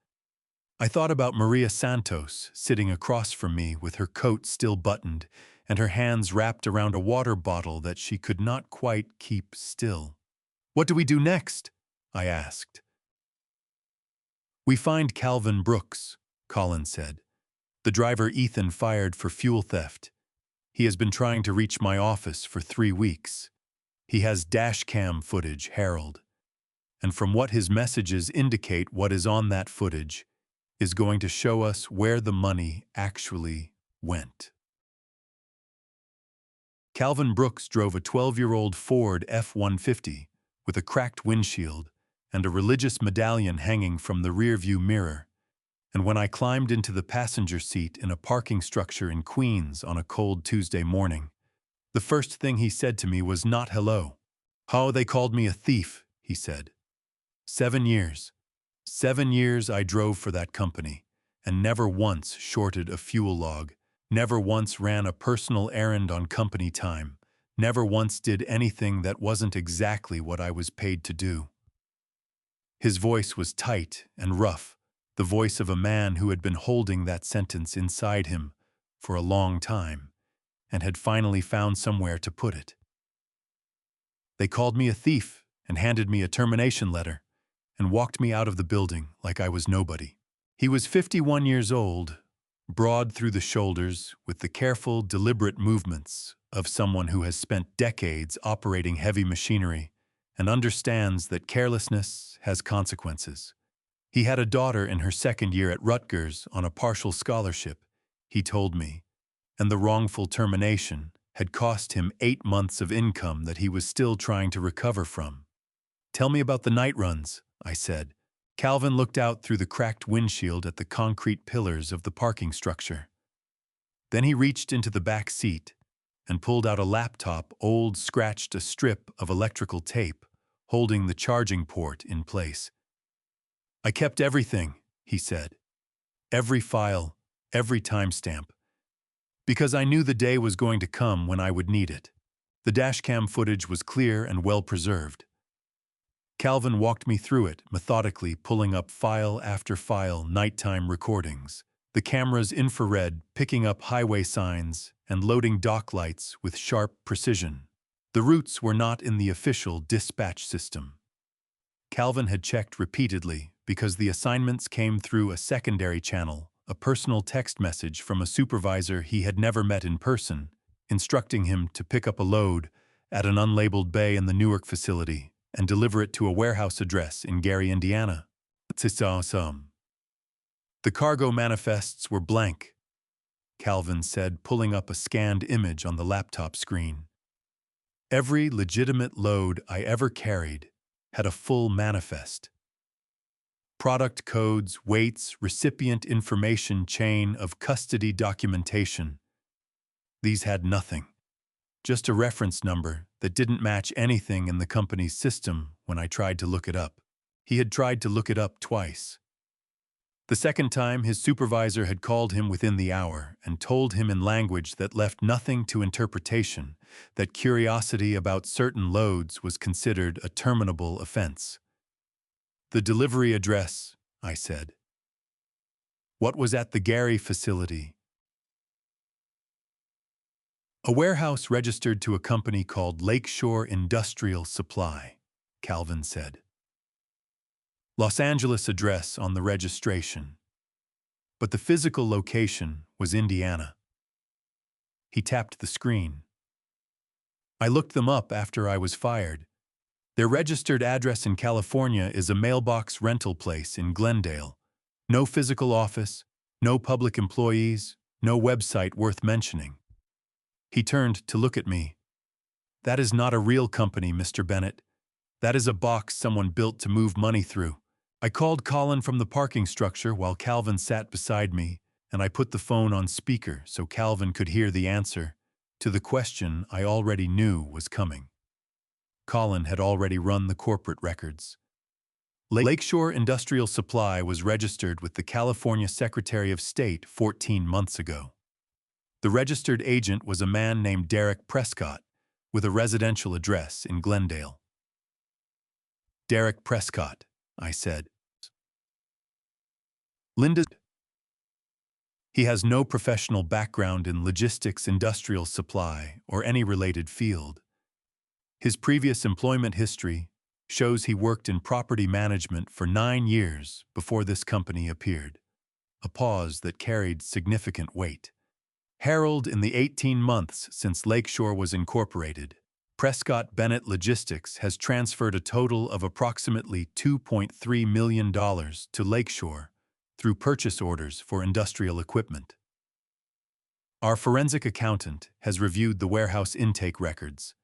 I thought about Maria Santos sitting across from me with her coat still buttoned and her hands wrapped around a water bottle that she could not quite keep still. What do we do next? I asked. We find Calvin Brooks, Collins said. The driver Ethan fired for fuel theft. He has been trying to reach my office for 3 weeks. He has dash cam footage, Harold. And from what his messages indicate, what is on that footage is going to show us where the money actually went. Calvin Brooks drove a 12-year-old Ford F-150 with a cracked windshield and a religious medallion hanging from the rearview mirror. And when I climbed into the passenger seat in a parking structure in Queens on a cold Tuesday morning, the first thing he said to me was not hello. "Oh, they called me a thief," he said. 7 years. 7 years I drove for that company, and never once shorted a fuel log, never once ran a personal errand on company time, never once did anything that wasn't exactly what I was paid to do. His voice was tight and rough, the voice of a man who had been holding that sentence inside him for a long time and had finally found somewhere to put it. They called me a thief and handed me a termination letter and walked me out of the building like I was nobody. He was 51 years old, broad through the shoulders, with the careful, deliberate movements of someone who has spent decades operating heavy machinery and understands that carelessness has consequences. He had a daughter in her 2nd year at Rutgers on a partial scholarship, he told me, and the wrongful termination had cost him 8 months of income that he was still trying to recover from. "Tell me about the night runs," I said. Calvin looked out through the cracked windshield at the concrete pillars of the parking structure. Then he reached into the back seat and pulled out a laptop, scratched a strip of electrical tape, holding the charging port in place. "I kept everything," he said. "Every file, every timestamp. Because I knew the day was going to come when I would need it." The dashcam footage was clear and well preserved. Calvin walked me through it, methodically pulling up file after file, nighttime recordings. The camera's infrared picking up highway signs and loading dock lights with sharp precision. The routes were not in the official dispatch system. Calvin had checked repeatedly because the assignments came through a secondary channel, a personal text message from a supervisor he had never met in person, instructing him to pick up a load at an unlabeled bay in the Newark facility and deliver it to a warehouse address in Gary, Indiana. The cargo manifests were blank, Calvin said, pulling up a scanned image on the laptop screen. Every legitimate load I ever carried had a full manifest. Product codes, weights, recipient information, chain of custody documentation. These had nothing. Just a reference number that didn't match anything in the company's system when I tried to look it up. He had tried to look it up twice. The second time, his supervisor had called him within the hour and told him in language that left nothing to interpretation that curiosity about certain loads was considered a terminable offense. The delivery address, I said. What was at the Gary facility? A warehouse registered to a company called Lakeshore Industrial Supply, Calvin said. Los Angeles address on the registration, but the physical location was Indiana. He tapped the screen. I looked them up after I was fired. Their registered address in California is a mailbox rental place in Glendale. No physical office, no public employees, no website worth mentioning. He turned to look at me. That is not a real company, Mr. Bennett. That is a box someone built to move money through. I called Colin from the parking structure while Calvin sat beside me, and I put the phone on speaker so Calvin could hear the answer to the question I already knew was coming. Colin had already run the corporate records. Lakeshore Industrial Supply was registered with the California Secretary of State 14 months ago. The registered agent was a man named Derek Prescott, with a residential address in Glendale. Derek Prescott, I said. Linda. He has no professional background in logistics, industrial supply, or any related field. His previous employment history shows he worked in property management for 9 years before this company appeared, a pause that carried significant weight. Herald in the 18 months since Lakeshore was incorporated, Prescott Bennett Logistics has transferred a total of approximately $2.3 million to Lakeshore through purchase orders for industrial equipment. Our forensic accountant has reviewed the warehouse intake records.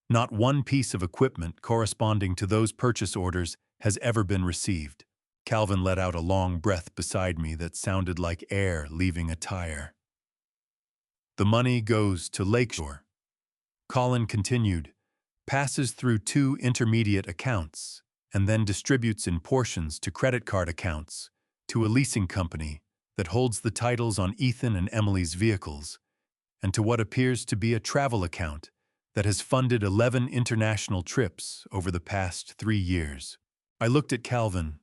Not one piece of equipment corresponding to those purchase orders has ever been received. Calvin let out a long breath beside me that sounded like air leaving a tire. The money goes to Lakeshore. Colin continued, passes through 2 intermediate accounts, and then distributes in portions to credit card accounts, to a leasing company that holds the titles on Ethan and Emily's vehicles, and to what appears to be a travel account that has funded 11 international trips over the past 3 years. I looked at Calvin.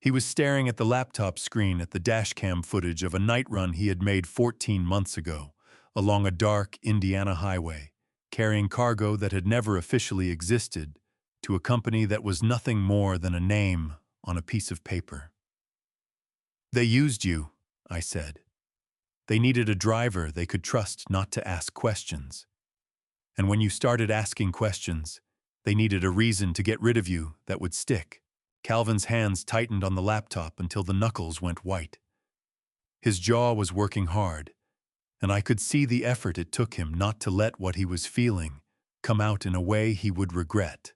He was staring at the laptop screen at the dashcam footage of a night run he had made 14 months ago, along a dark Indiana highway, carrying cargo that had never officially existed to a company that was nothing more than a name on a piece of paper. They used you, I said. They needed a driver they could trust not to ask questions. And when you started asking questions, they needed a reason to get rid of you that would stick. Calvin's hands tightened on the laptop until the knuckles went white. His jaw was working hard, and I could see the effort it took him not to let what he was feeling come out in a way he would regret.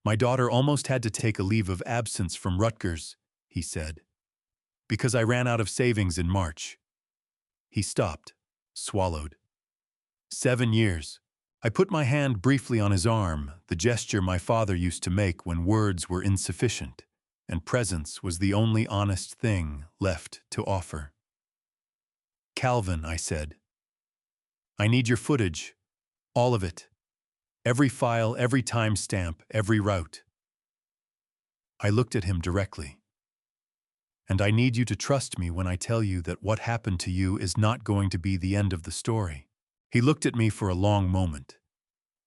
My daughter almost had to take a leave of absence from Rutgers, he said, because I ran out of savings in March. He stopped, swallowed. 7 years. I put my hand briefly on his arm, the gesture my father used to make when words were insufficient, and presence was the only honest thing left to offer. Calvin, I said, I need your footage, all of it. Every file, every timestamp, every route. I looked at him directly. And I need you to trust me when I tell you that what happened to you is not going to be the end of the story. He looked at me for a long moment.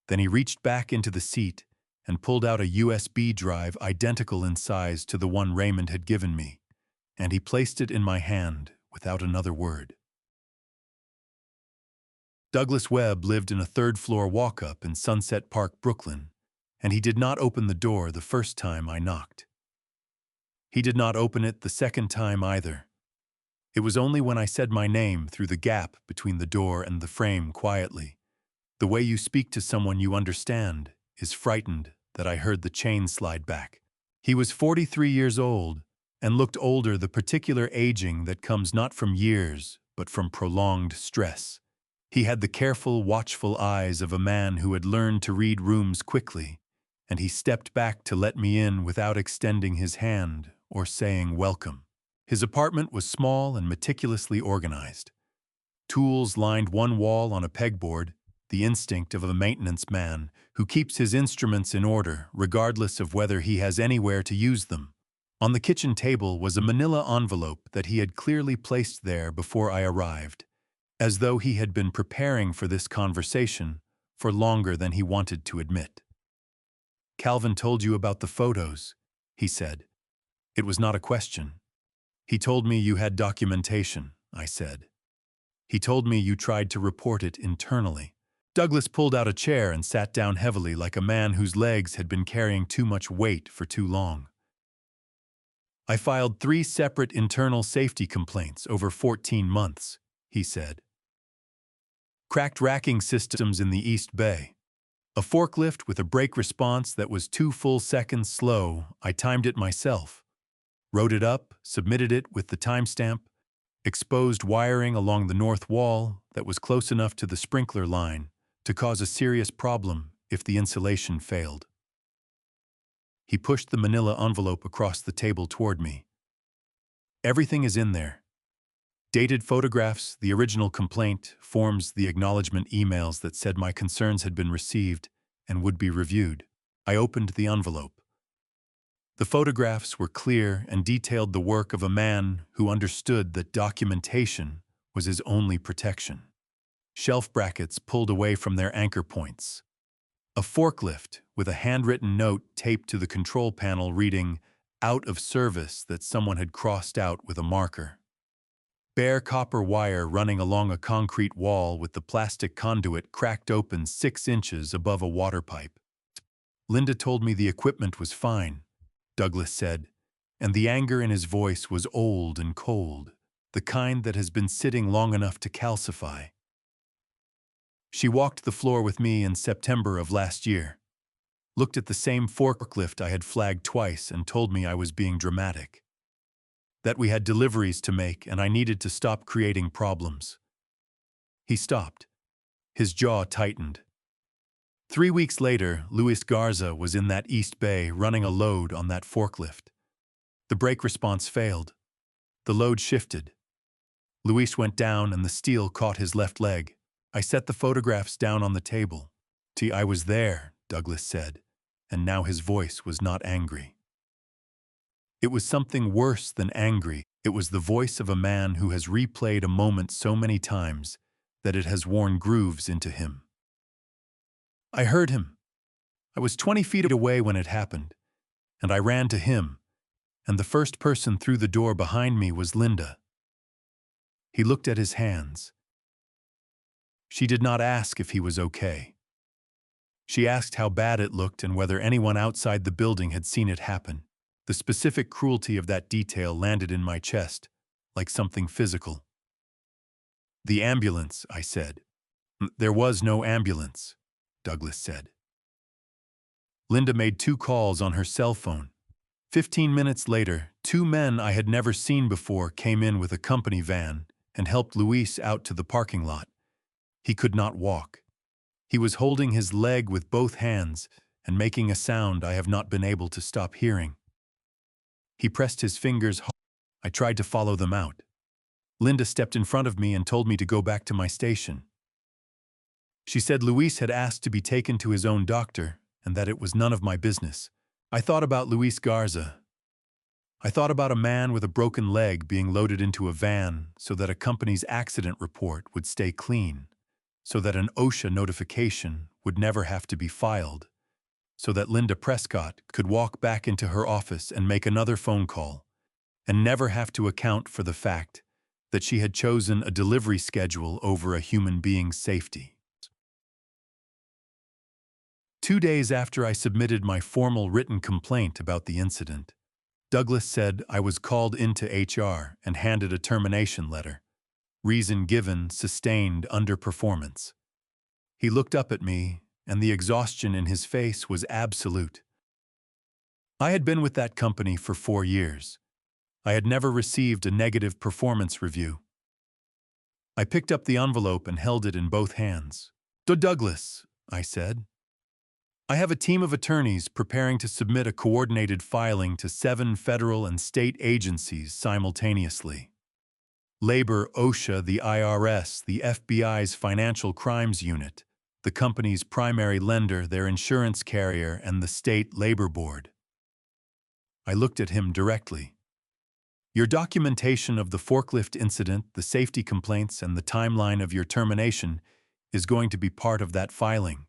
Then he reached back into the seat and pulled out a USB drive identical in size to the one Raymond had given me, and he placed it in my hand without another word. Douglas Webb lived in a third-floor walk-up in Sunset Park, Brooklyn, and he did not open the door the first time I knocked. He did not open it the second time either. It was only when I said my name through the gap between the door and the frame quietly, the way you speak to someone you understand is frightened, that I heard the chain slide back. He was 43 years old and looked older, the particular aging that comes not from years but from prolonged stress. He had the careful, watchful eyes of a man who had learned to read rooms quickly and he stepped back to let me in without extending his hand or saying welcome. His apartment was small and meticulously organized. Tools lined one wall on a pegboard, the instinct of a maintenance man who keeps his instruments in order regardless of whether he has anywhere to use them. On the kitchen table was a manila envelope that he had clearly placed there before I arrived, as though he had been preparing for this conversation for longer than he wanted to admit. "Calvin told you about the photos," he said. It was not a question. "He told me you had documentation," I said. "He told me you tried to report it internally." Douglas pulled out a chair and sat down heavily like a man whose legs had been carrying too much weight for too long. "I filed 3 separate internal safety complaints over 14 months, he said. Cracked racking systems in the East Bay. A forklift with a brake response that was 2 full seconds slow. I timed it myself. Wrote it up, submitted it with the timestamp. Exposed wiring along the north wall that was close enough to the sprinkler line to cause a serious problem if the insulation failed." He pushed the manila envelope across the table toward me. "Everything is in there. Dated photographs, the original complaint, forms, the acknowledgement emails that said my concerns had been received and would be reviewed." I opened the envelope. The photographs were clear and detailed the work of a man who understood that documentation was his only protection. Shelf brackets pulled away from their anchor points. A forklift with a handwritten note taped to the control panel reading "out of service" that someone had crossed out with a marker. Bare copper wire running along a concrete wall with the plastic conduit cracked open 6 inches above a water pipe. "Linda told me the equipment was fine," Douglas said, and the anger in his voice was old and cold, the kind that has been sitting long enough to calcify. "She walked the floor with me in September of last year, looked at the same forklift I had flagged twice and told me I was being dramatic. That we had deliveries to make and I needed to stop creating problems." He stopped. His jaw tightened. 3 weeks later, Luis Garza was in that East Bay running a load on that forklift. The brake response failed. The load shifted. Luis went down and the steel caught his left leg. I set the photographs down on the table. "I was there," Douglas said, and now his voice was not angry. It was something worse than angry. It was the voice of a man who has replayed a moment so many times that it has worn grooves into him. "I heard him. I was 20 feet away when it happened, and I ran to him, and the first person through the door behind me was Linda." He looked at his hands. "She did not ask if he was okay. She asked how bad it looked and whether anyone outside the building had seen it happen." The specific cruelty of that detail landed in my chest, like something physical. "The ambulance," I said. "There was no ambulance," Douglas said. "Linda made 2 calls on her cell phone. 15 minutes later, 2 men I had never seen before came in with a company van and helped Luis out to the parking lot. He could not walk. He was holding his leg with both hands and making a sound I have not been able to stop hearing. He pressed his fingers hard. I tried to follow them out. Linda stepped in front of me and told me to go back to my station. She said Luis had asked to be taken to his own doctor and that it was none of my business. I thought about Luis Garza. I thought about a man with a broken leg being loaded into a van so that a company's accident report would stay clean, so that an OSHA notification would never have to be filed, so that Linda Prescott could walk back into her office and make another phone call, and never have to account for the fact that she had chosen a delivery schedule over a human being's safety. 2 days after I submitted my formal written complaint about the incident, Douglas said I was called into HR and handed a termination letter. Reason given: sustained underperformance. He looked up at me, and the exhaustion in his face was absolute. I had been with that company for 4 years. I had never received a negative performance review. I picked up the envelope and held it in both hands. "To Douglas," I said. I have a team of attorneys preparing to submit a coordinated filing to 7 federal and state agencies simultaneously. Labor, OSHA, the IRS, the FBI's Financial Crimes Unit, the company's primary lender, their insurance carrier, and the state labor board. I looked at him directly. Your documentation of the forklift incident, the safety complaints, and the timeline of your termination is going to be part of that filing.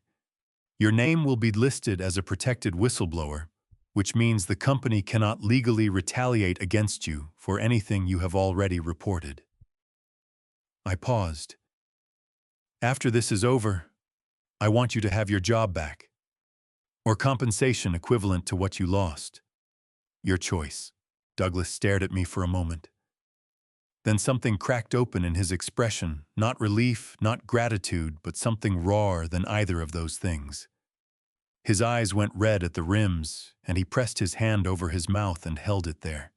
Your name will be listed as a protected whistleblower, which means the company cannot legally retaliate against you for anything you have already reported. I paused. After this is over, I want you to have your job back, or compensation equivalent to what you lost. Your choice. Douglas stared at me for a moment. Then something cracked open in his expression, not relief, not gratitude, but something rawer than either of those things. His eyes went red at the rims, and he pressed his hand over his mouth and held it there.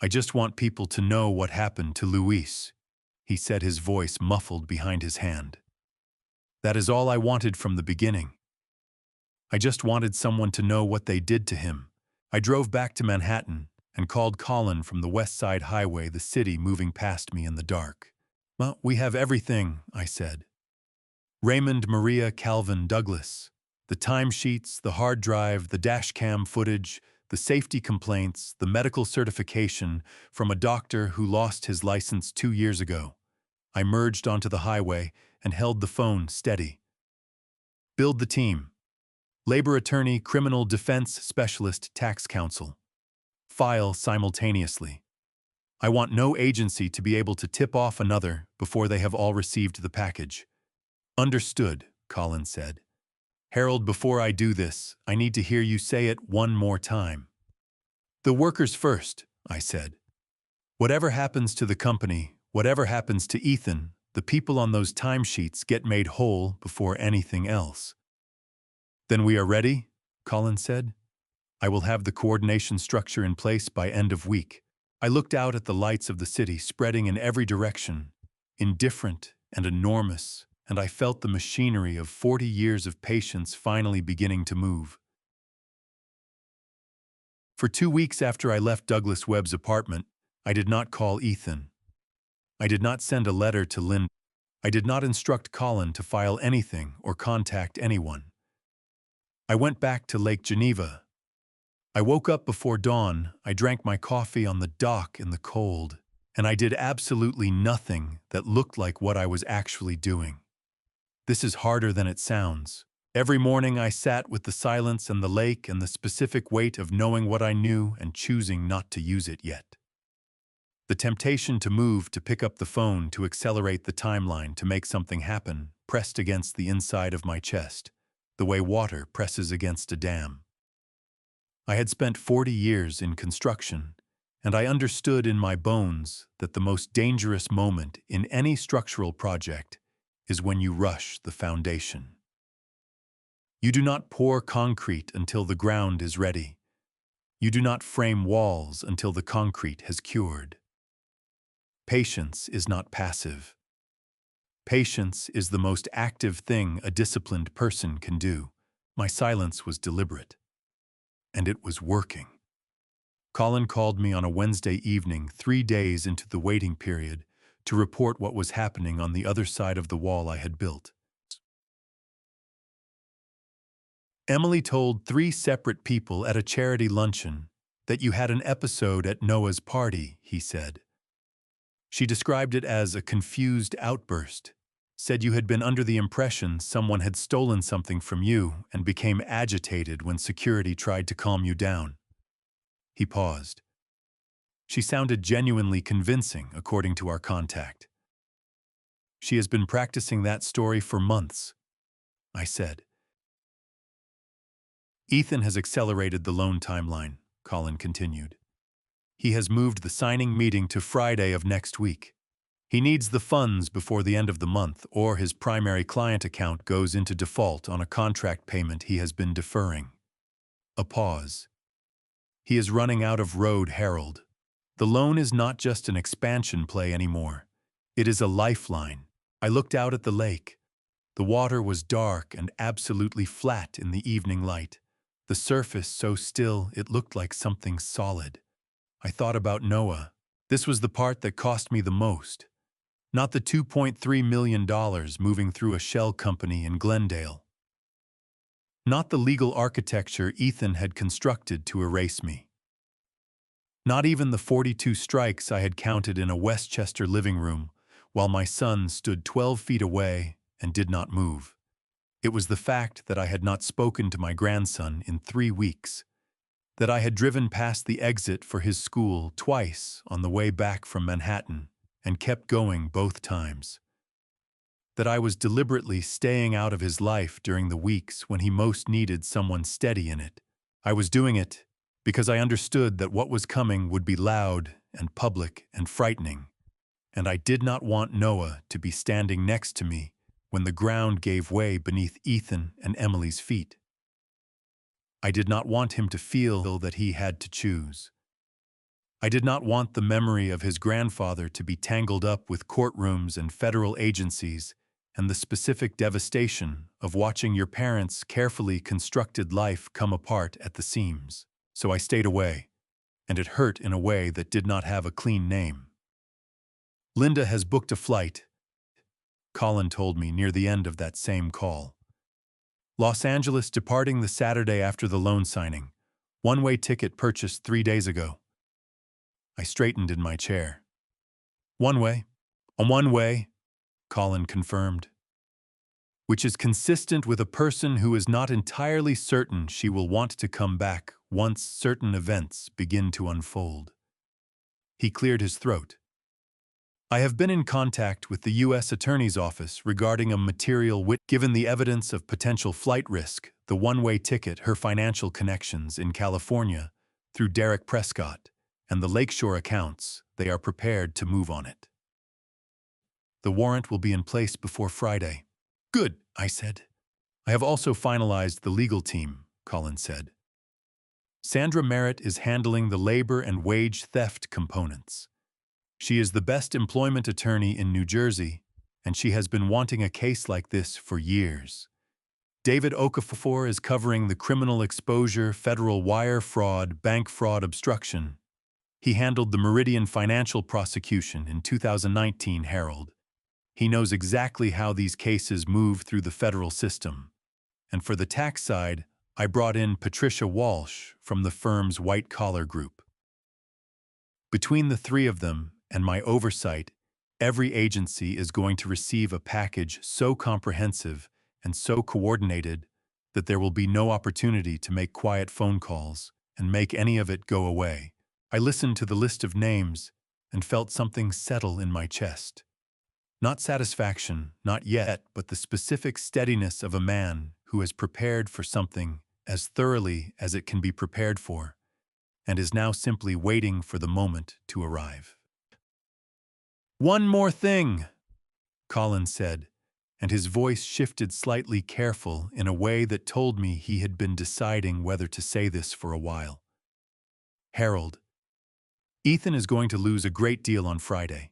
I just want people to know what happened to Luis, he said, his voice muffled behind his hand. That is all I wanted from the beginning. I just wanted someone to know what they did to him. I drove back to Manhattan and called Colin from the West Side Highway, the city moving past me in the dark. Well, we have everything, I said. Raymond, Maria, Calvin, Douglas. The timesheets, the hard drive, the dashcam footage, the safety complaints, the medical certification from a doctor who lost his license 2 years ago. I merged onto the highway and held the phone steady. Build the team. Labor attorney, criminal defense specialist, tax counsel. File simultaneously. I want no agency to be able to tip off another before they have all received the package. Understood, Colin said. Harold, before I do this, I need to hear you say it one more time. The workers first, I said. Whatever happens to the company, whatever happens to Ethan, the people on those timesheets get made whole before anything else. Then we are ready, Colin said. I will have the coordination structure in place by end of week. I looked out at the lights of the city spreading in every direction, indifferent and enormous, and I felt the machinery of 40 years of patience finally beginning to move. For 2 weeks after I left Douglas Webb's apartment, I did not call Ethan. I did not send a letter to Lynn. I did not instruct Colin to file anything or contact anyone. I went back to Lake Geneva. I woke up before dawn, I drank my coffee on the dock in the cold, and I did absolutely nothing that looked like what I was actually doing. This is harder than it sounds. Every morning I sat with the silence and the lake and the specific weight of knowing what I knew and choosing not to use it yet. The temptation to move, to pick up the phone, to accelerate the timeline, to make something happen, pressed against the inside of my chest, the way water presses against a dam. I had spent 40 years in construction, and I understood in my bones that the most dangerous moment in any structural project is when you rush the foundation. You do not pour concrete until the ground is ready. You do not frame walls until the concrete has cured. Patience is not passive. Patience is the most active thing a disciplined person can do. My silence was deliberate. And it was working. Colin called me on a Wednesday evening, 3 days into the waiting period, to report what was happening on the other side of the wall I had built. Emily told 3 separate people at a charity luncheon that you had an episode at Noah's party, he said. She described it as a confused outburst, said you had been under the impression someone had stolen something from you and became agitated when security tried to calm you down. He paused. She sounded genuinely convincing, according to our contact. She has been practicing that story for months, I said. Ethan has accelerated the loan timeline, Colin continued. He has moved the signing meeting to Friday of next week. He needs the funds before the end of the month, or his primary client account goes into default on a contract payment he has been deferring. A pause. He is running out of road, Harold. The loan is not just an expansion play anymore. It is a lifeline. I looked out at the lake. The water was dark and absolutely flat in the evening light, the surface so still it looked like something solid. I thought about Noah. This was the part that cost me the most. Not the $2.3 million moving through a shell company in Glendale. Not the legal architecture Ethan had constructed to erase me. Not even the 42 strikes I had counted in a Westchester living room while my son stood 12 feet away and did not move. It was the fact that I had not spoken to my grandson in 3 weeks, that I had driven past the exit for his school twice on the way back from Manhattan and kept going both times, that I was deliberately staying out of his life during the weeks when he most needed someone steady in it. I was doing it because I understood that what was coming would be loud and public and frightening, and I did not want Noah to be standing next to me when the ground gave way beneath Ethan and Emily's feet. I did not want him to feel that he had to choose. I did not want the memory of his grandfather to be tangled up with courtrooms and federal agencies and the specific devastation of watching your parents' carefully constructed life come apart at the seams. So I stayed away, and it hurt in a way that did not have a clean name. Linda has booked a flight, Colin told me near the end of that same call. Los Angeles departing the Saturday after the loan signing. One-way ticket purchased 3 days ago. I straightened in my chair. One way, Colin confirmed. Which is consistent with a person who is not entirely certain she will want to come back once certain events begin to unfold. He cleared his throat. I have been in contact with the U.S. Attorney's Office regarding a material witness. Given the evidence of potential flight risk, the one-way ticket, her financial connections in California through Derek Prescott, and the Lakeshore accounts, they are prepared to move on it. The warrant will be in place before Friday. Good, I said. I have also finalized the legal team, Colin said. Sandra Merritt is handling the labor and wage theft components. She is the best employment attorney in New Jersey, and she has been wanting a case like this for years. David Okafor is covering the criminal exposure, federal wire fraud, bank fraud obstruction. He handled the Meridian financial prosecution in 2019 Herald. He knows exactly how these cases move through the federal system. And for the tax side, I brought in Patricia Walsh from the firm's white-collar group. Between the three of them and my oversight, every agency is going to receive a package so comprehensive and so coordinated that there will be no opportunity to make quiet phone calls and make any of it go away. I listened to the list of names and felt something settle in my chest. Not satisfaction, not yet, but the specific steadiness of a man who has prepared for something as thoroughly as it can be prepared for, and is now simply waiting for the moment to arrive. One more thing, Colin said, and his voice shifted slightly careful in a way that told me he had been deciding whether to say this for a while. Harold, Ethan is going to lose a great deal on Friday.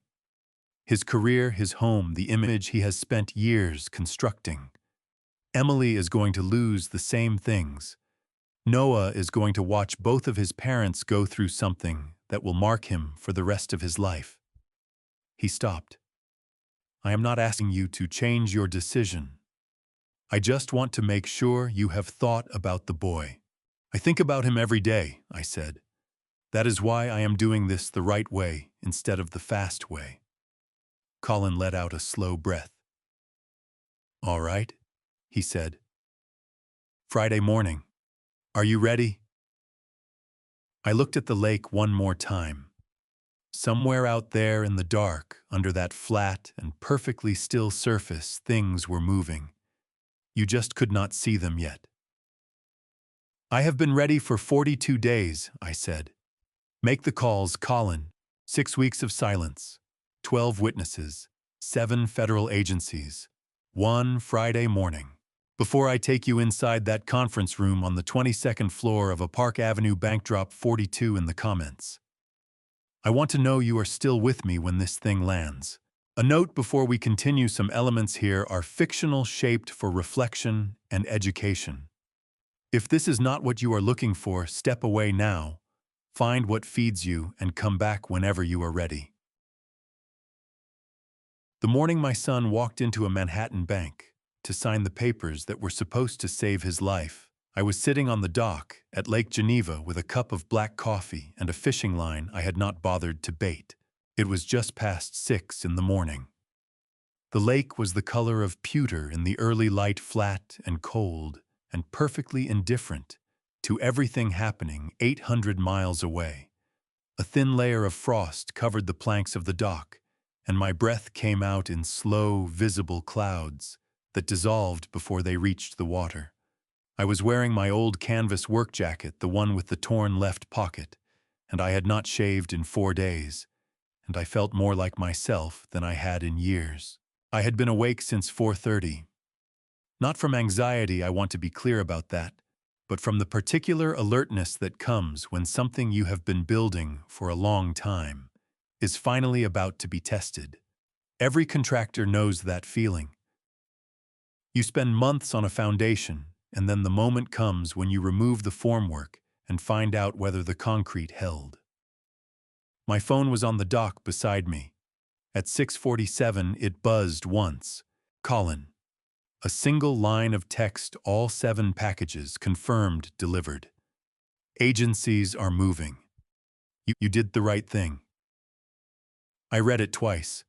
His career, his home, the image he has spent years constructing. Emily is going to lose the same things. Noah is going to watch both of his parents go through something that will mark him for the rest of his life. He stopped. I am not asking you to change your decision. I just want to make sure you have thought about the boy. I think about him every day, I said. That is why I am doing this the right way instead of the fast way. Colin let out a slow breath. All right, he said. Friday morning. Are you ready? I looked at the lake one more time. Somewhere out there in the dark, under that flat and perfectly still surface, things were moving. You just could not see them yet. I have been ready for 42 days, I said. Make the calls, Colin. 6 weeks of silence. 12 witnesses. 7 federal agencies. 1 Friday morning. Before I take you inside that conference room on the 22nd floor of a Park Avenue bank, drop 42 in the comments. I want to know you are still with me when this thing lands. A note before we continue: some elements here are fictional, shaped for reflection and education. If this is not what you are looking for, step away now, find what feeds you, and come back whenever you are ready. The morning my son walked into a Manhattan bank to sign the papers that were supposed to save his life, I was sitting on the dock at Lake Geneva with a cup of black coffee and a fishing line I had not bothered to bait. It was just past 6 in the morning. The lake was the color of pewter in the early light, flat and cold, and perfectly indifferent to everything happening 800 miles away. A thin layer of frost covered the planks of the dock, and my breath came out in slow, visible clouds that dissolved before they reached the water. I was wearing my old canvas work jacket, the one with the torn left pocket, and I had not shaved in 4 days, and I felt more like myself than I had in years. I had been awake since 4:30. Not from anxiety, I want to be clear about that, but from the particular alertness that comes when something you have been building for a long time is finally about to be tested. Every contractor knows that feeling. You spend months on a foundation, and then the moment comes when you remove the formwork and find out whether the concrete held. My phone was on the dock beside me. At 6:47, it buzzed once. Colin. A single line of text, all 7 packages, confirmed, delivered. Agencies are moving. You did the right thing. I read it twice.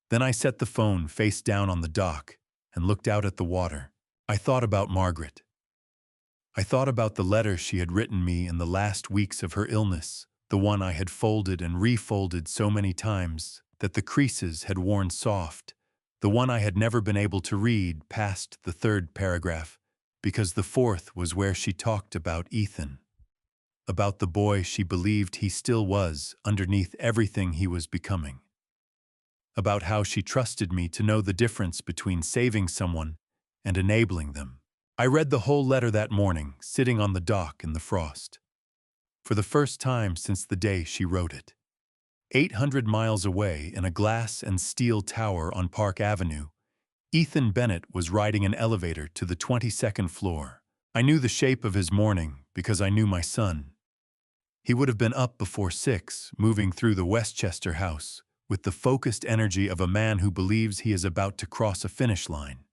Then I set the phone face down on the dock and looked out at the water. I thought about Margaret. I thought about the letter she had written me in the last weeks of her illness, the one I had folded and refolded so many times that the creases had worn soft, the one I had never been able to read past the 3rd paragraph, because the 4th was where she talked about Ethan, about the boy she believed he still was underneath everything he was becoming, about how she trusted me to know the difference between saving someone and enabling them. I read the whole letter that morning, sitting on the dock in the frost. For the first time since the day she wrote it. 800 miles away, in a glass and steel tower on Park Avenue, Ethan Bennett was riding an elevator to the 22nd floor. I knew the shape of his morning because I knew my son. He would have been up before 6, moving through the Westchester house with the focused energy of a man who believes he is about to cross a finish line.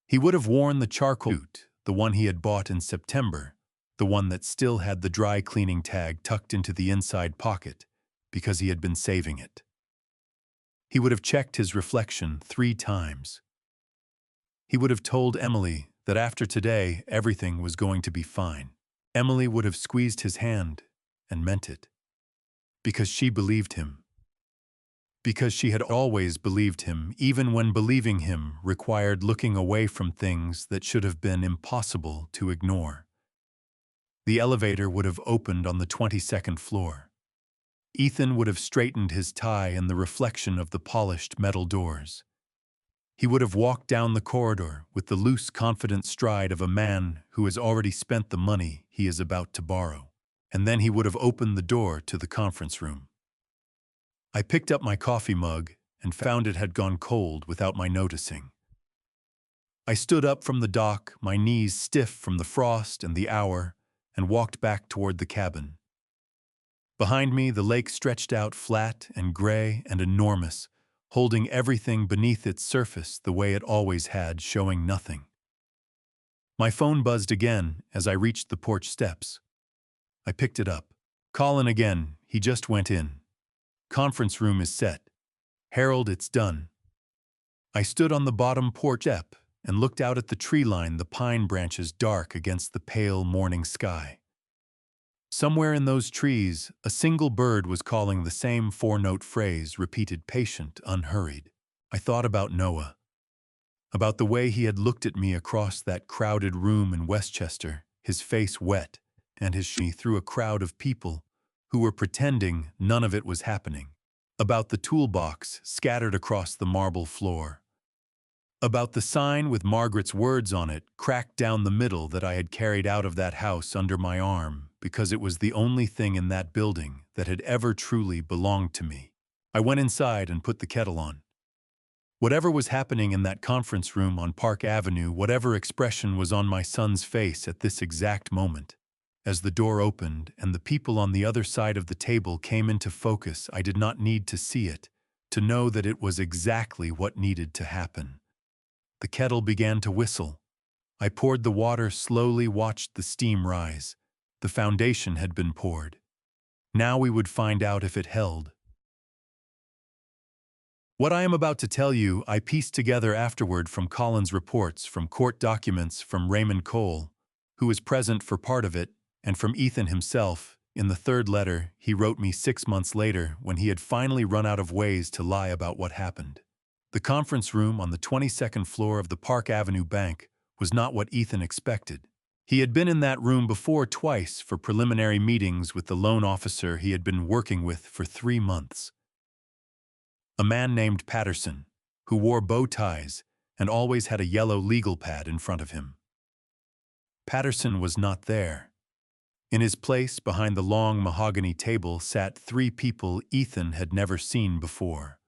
He would have worn the charcoal suit, the one he had bought in September, the one that still had the dry cleaning tag tucked into the inside pocket, because he had been saving it. He would have checked his reflection 3 times. He would have told Emily that after today everything was going to be fine. Emily would have squeezed his hand and meant it. Because she believed him. Because she had always believed him, even when believing him required looking away from things that should have been impossible to ignore. The elevator would have opened on the 22nd floor. Ethan would have straightened his tie in the reflection of the polished metal doors. He would have walked down the corridor with the loose, confident stride of a man who has already spent the money he is about to borrow. And then he would have opened the door to the conference room. I picked up my coffee mug and found it had gone cold without my noticing. I stood up from the dock, my knees stiff from the frost and the hour, and walked back toward the cabin. Behind me, the lake stretched out flat and gray and enormous, holding everything beneath its surface the way it always had, showing nothing. My phone buzzed again as I reached the porch steps. I picked it up. Colin again, he just went in. Conference room is set. Harold, it's done. I stood on the bottom porch step and looked out at the tree line, the pine branches dark against the pale morning sky. Somewhere in those trees, a single bird was calling the same 4-note phrase, repeated, patient, unhurried. I thought about Noah, about the way he had looked at me across that crowded room in Westchester, his face wet, and his me through a crowd of people who were pretending none of it was happening, about the toolbox scattered across the marble floor, about the sign with Margaret's words on it cracked down the middle that I had carried out of that house under my arm because it was the only thing in that building that had ever truly belonged to me. I went inside and put the kettle on. Whatever was happening in that conference room on Park Avenue, whatever expression was on my son's face at this exact moment, as the door opened and the people on the other side of the table came into focus, I did not need to see it, to know that it was exactly what needed to happen. The kettle began to whistle. I poured the water slowly, watched the steam rise. The foundation had been poured. Now we would find out if it held. What I am about to tell you, I pieced together afterward from Collins' reports, from court documents, from Raymond Cole, who was present for part of it, and from Ethan himself, in the third letter he wrote me 6 months later when he had finally run out of ways to lie about what happened. The conference room on the 22nd floor of the Park Avenue Bank was not what Ethan expected. He had been in that room before twice for preliminary meetings with the loan officer he had been working with for 3 months. A man named Patterson, who wore bow ties and always had a yellow legal pad in front of him. Patterson was not there. In his place, behind the long mahogany table, sat 3 people Ethan had never seen before.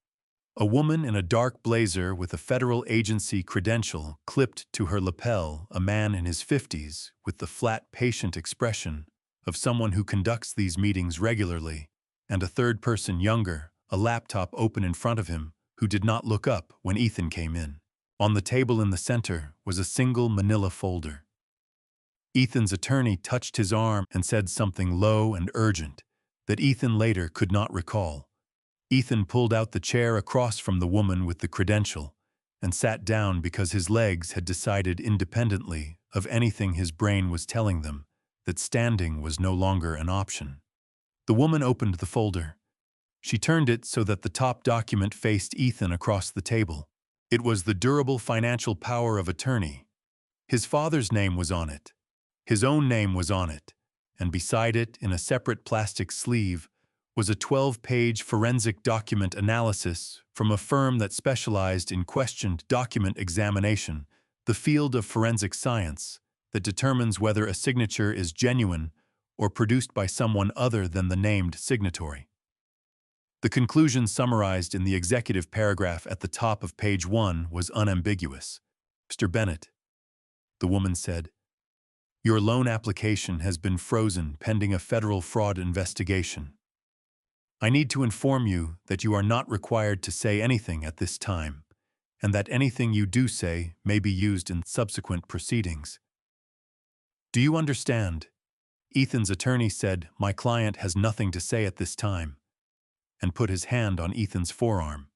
A woman in a dark blazer with a federal agency credential clipped to her lapel, a man in his 50s with the flat, patient expression of someone who conducts these meetings regularly, and a third person younger, a laptop open in front of him, who did not look up when Ethan came in. On the table in the center was a single manila folder. Ethan's attorney touched his arm and said something low and urgent that Ethan later could not recall. Ethan pulled out the chair across from the woman with the credential and sat down because his legs had decided independently of anything his brain was telling them that standing was no longer an option. The woman opened the folder. She turned it so that the top document faced Ethan across the table. It was the durable financial power of attorney. His father's name was on it. His own name was on it. And beside it, in a separate plastic sleeve, was a 12-page forensic document analysis from a firm that specialized in questioned document examination, the field of forensic science that determines whether a signature is genuine or produced by someone other than the named signatory. The conclusion summarized in the executive paragraph at the top of page 1 was unambiguous. "Mr. Bennett," the woman said, "your loan application has been frozen pending a federal fraud investigation. I need to inform you that you are not required to say anything at this time, and that anything you do say may be used in subsequent proceedings. Do you understand?" Ethan's attorney said, "My client has nothing to say at this time," and put his hand on Ethan's forearm.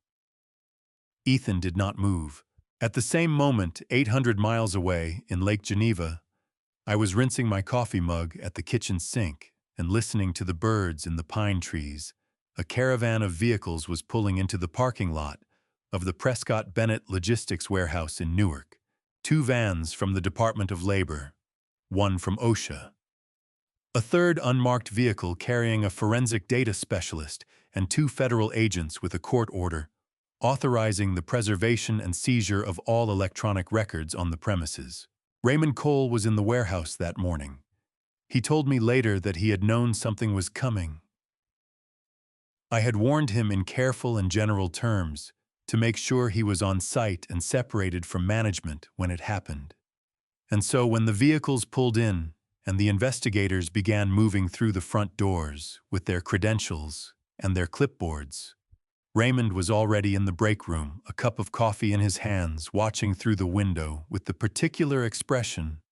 Ethan did not move. At the same moment, 800 miles away, in Lake Geneva, I was rinsing my coffee mug at the kitchen sink and listening to the birds in the pine trees. A caravan of vehicles was pulling into the parking lot of the Prescott Bennett Logistics Warehouse in Newark. 2 vans from the Department of Labor, 1 from OSHA. A third unmarked vehicle carrying a forensic data specialist and 2 federal agents with a court order authorizing the preservation and seizure of all electronic records on the premises. Raymond Cole was in the warehouse that morning. He told me later that he had known something was coming. I had warned him in careful and general terms to make sure he was on site and separated from management when it happened. And so when the vehicles pulled in and the investigators began moving through the front doors with their credentials and their clipboards, Raymond was already in the break room, a cup of coffee in his hands, watching through the window with the particular expression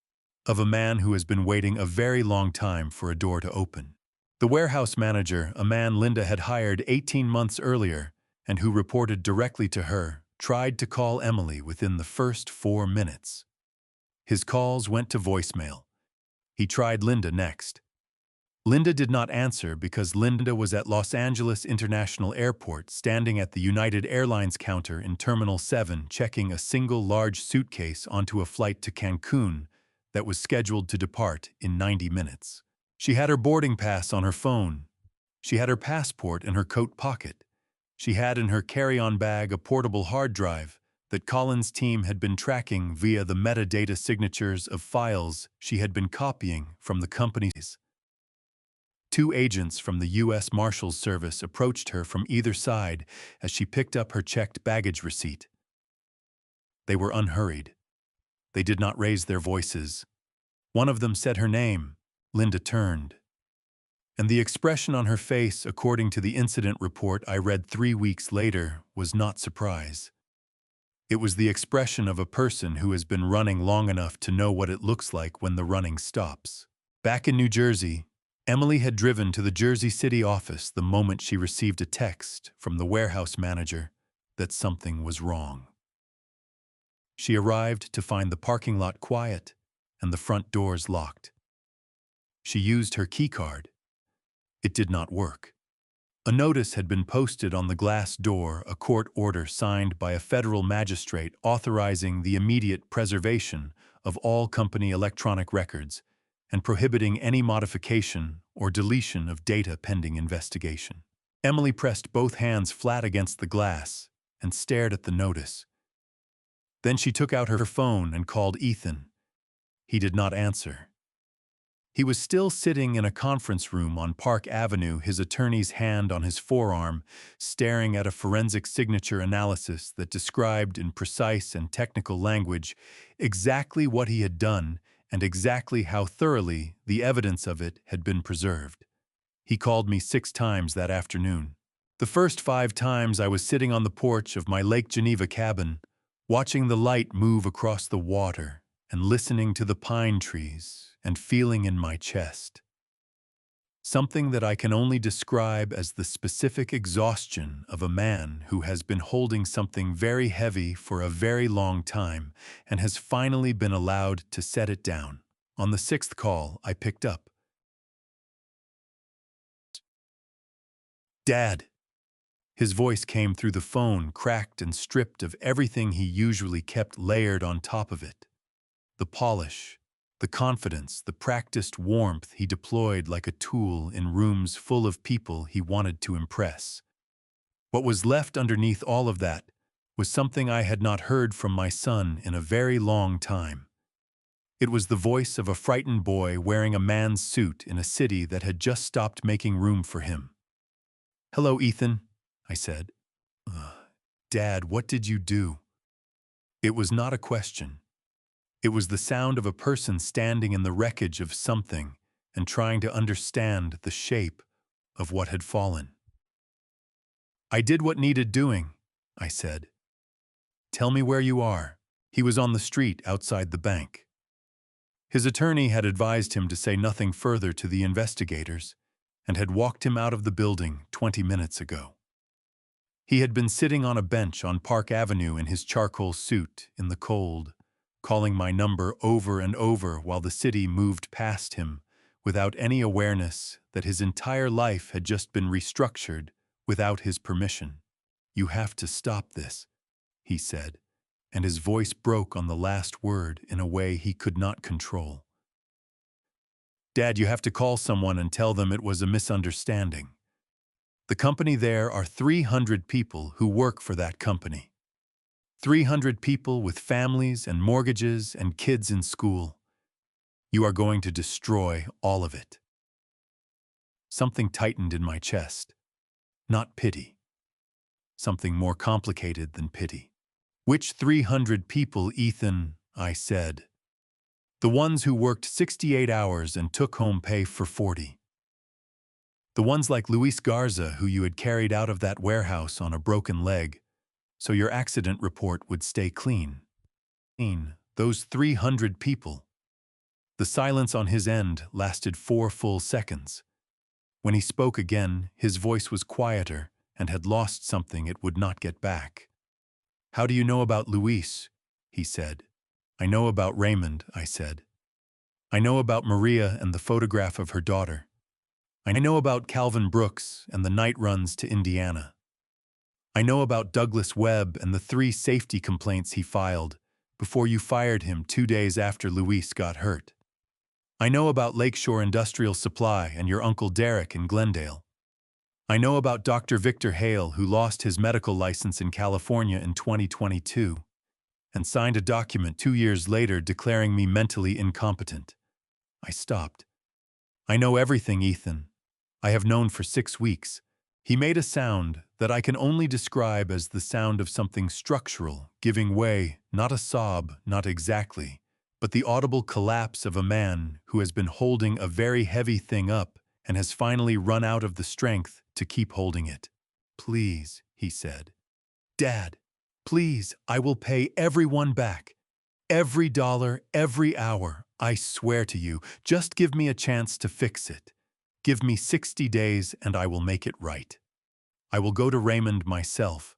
of a man who has been waiting a very long time for a door to open. The warehouse manager, a man Linda had hired 18 months earlier and who reported directly to her, tried to call Emily within the first 4 minutes. His calls went to voicemail. He tried Linda next. Linda did not answer because Linda was at Los Angeles International Airport, standing at the United Airlines counter in Terminal 7, checking a single large suitcase onto a flight to Cancun that was scheduled to depart in 90 minutes. She had her boarding pass on her phone. She had her passport in her coat pocket. She had in her carry-on bag a portable hard drive that Collins' team had been tracking via the metadata signatures of files she had been copying from the company's. Two agents from the U.S. Marshals Service approached her from either side as she picked up her checked baggage receipt. They were unhurried. They did not raise their voices. One of them said her name. Linda turned. And the expression on her face, according to the incident report I read 3 weeks later, was not surprise. It was the expression of a person who has been running long enough to know what it looks like when the running stops. Back in New Jersey, Emily had driven to the Jersey City office the moment she received a text from the warehouse manager that something was wrong. She arrived to find the parking lot quiet and the front doors locked. She used her keycard. It did not work. A notice had been posted on the glass door, a court order signed by a federal magistrate authorizing the immediate preservation of all company electronic records and prohibiting any modification or deletion of data pending investigation. Emily pressed both hands flat against the glass and stared at the notice. Then she took out her phone and called Ethan. He did not answer. He was still sitting in a conference room on Park Avenue, his attorney's hand on his forearm, staring at a forensic signature analysis that described in precise and technical language exactly what he had done and exactly how thoroughly the evidence of it had been preserved. He called me 6 times that afternoon. The first 5 times I was sitting on the porch of my Lake Geneva cabin, watching the light move across the water and listening to the pine trees and feeling in my chest. Something that I can only describe as the specific exhaustion of a man who has been holding something very heavy for a very long time and has finally been allowed to set it down. On the 6th call, I picked up. "Dad." His voice came through the phone, cracked and stripped of everything he usually kept layered on top of it. The polish, the confidence, the practiced warmth he deployed like a tool in rooms full of people he wanted to impress. What was left underneath all of that was something I had not heard from my son in a very long time. It was the voice of a frightened boy wearing a man's suit in a city that had just stopped making room for him. "Hello, Ethan," I said. "Dad, what did you do?" It was not a question. It was the sound of a person standing in the wreckage of something and trying to understand the shape of what had fallen. "I did what needed doing," I said. "Tell me where you are." He was on the street outside the bank. His attorney had advised him to say nothing further to the investigators and had walked him out of the building 20 minutes ago. He had been sitting on a bench on Park Avenue in his charcoal suit in the cold, calling my number over and over while the city moved past him without any awareness that his entire life had just been restructured without his permission. "You have to stop this," he said, and his voice broke on the last word in a way he could not control. "Dad, you have to call someone and tell them it was a misunderstanding. The company there are 300 people who work for that company. 300 people with families and mortgages and kids in school. You are going to destroy all of it." Something tightened in my chest. Not pity. Something more complicated than pity. "Which 300 people, Ethan?" I said. "The ones who worked 68 hours and took home pay for 40. The ones like Luis Garza who you had carried out of that warehouse on a broken leg, so your accident report would stay clean. Those 300 people." The silence on his end lasted 4 full seconds. When he spoke again, his voice was quieter and had lost something it would not get back. "How do you know about Luis?" he said. "I know about Raymond," I said. "I know about Maria and the photograph of her daughter. I know about Calvin Brooks and the night runs to Indiana. I know about Douglas Webb and the 3 safety complaints he filed before you fired him 2 days after Luis got hurt. I know about Lakeshore Industrial Supply and your Uncle Derek in Glendale. I know about Dr. Victor Hale, who lost his medical license in California in 2022 and signed a document 2 years later declaring me mentally incompetent." I stopped. "I know everything, Ethan. I have known for 6 weeks. He made a sound that I can only describe as the sound of something structural, giving way, not a sob, not exactly, but the audible collapse of a man who has been holding a very heavy thing up and has finally run out of the strength to keep holding it. "Please," he said. "Dad, please, I will pay everyone back. Every dollar, every hour, I swear to you, just give me a chance to fix it. Give me 60 days and I will make it right. I will go to Raymond myself.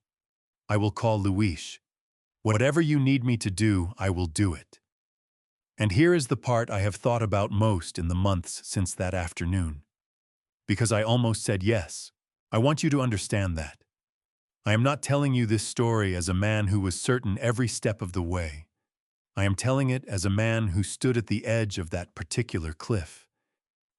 I will call Luis. Whatever you need me to do, I will do it." And here is the part I have thought about most in the months since that afternoon. Because I almost said yes. I want you to understand that. I am not telling you this story as a man who was certain every step of the way. I am telling it as a man who stood at the edge of that particular cliff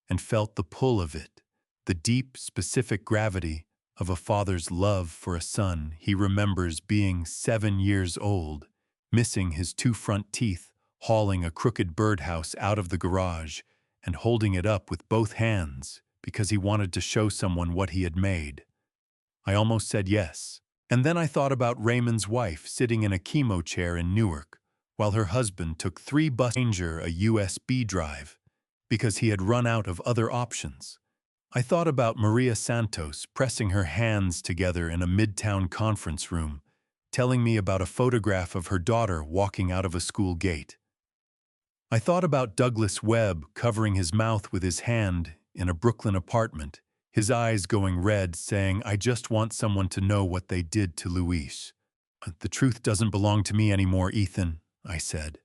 and felt the pull of it, the deep, specific gravity of a father's love for a son he remembers being 7 years old, missing his 2 front teeth, hauling a crooked birdhouse out of the garage and holding it up with both hands because he wanted to show someone what he had made. I almost said yes. And then I thought about Raymond's wife sitting in a chemo chair in Newark, while her husband took 3 buses to arrange a USB drive because he had run out of other options. I thought about Maria Santos pressing her hands together in a midtown conference room, telling me about a photograph of her daughter walking out of a school gate. I thought about Douglas Webb covering his mouth with his hand in a Brooklyn apartment, his eyes going red, saying, "I just want someone to know what they did to Luis." "The truth doesn't belong to me anymore, Ethan," I said.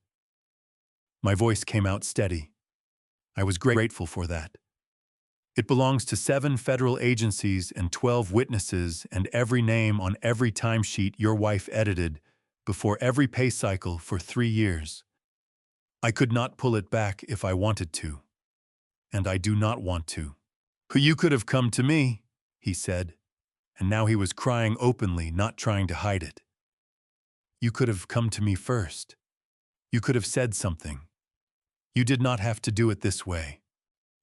My voice came out steady. I was grateful for that. "It belongs to 7 federal agencies and 12 witnesses and every name on every timesheet your wife edited before every pay cycle for 3 years. I could not pull it back if I wanted to. And I do not want to." "You could have come to me," he said, and now he was crying openly, not trying to hide it. "You could have come to me first. You could have said something. You did not have to do it this way.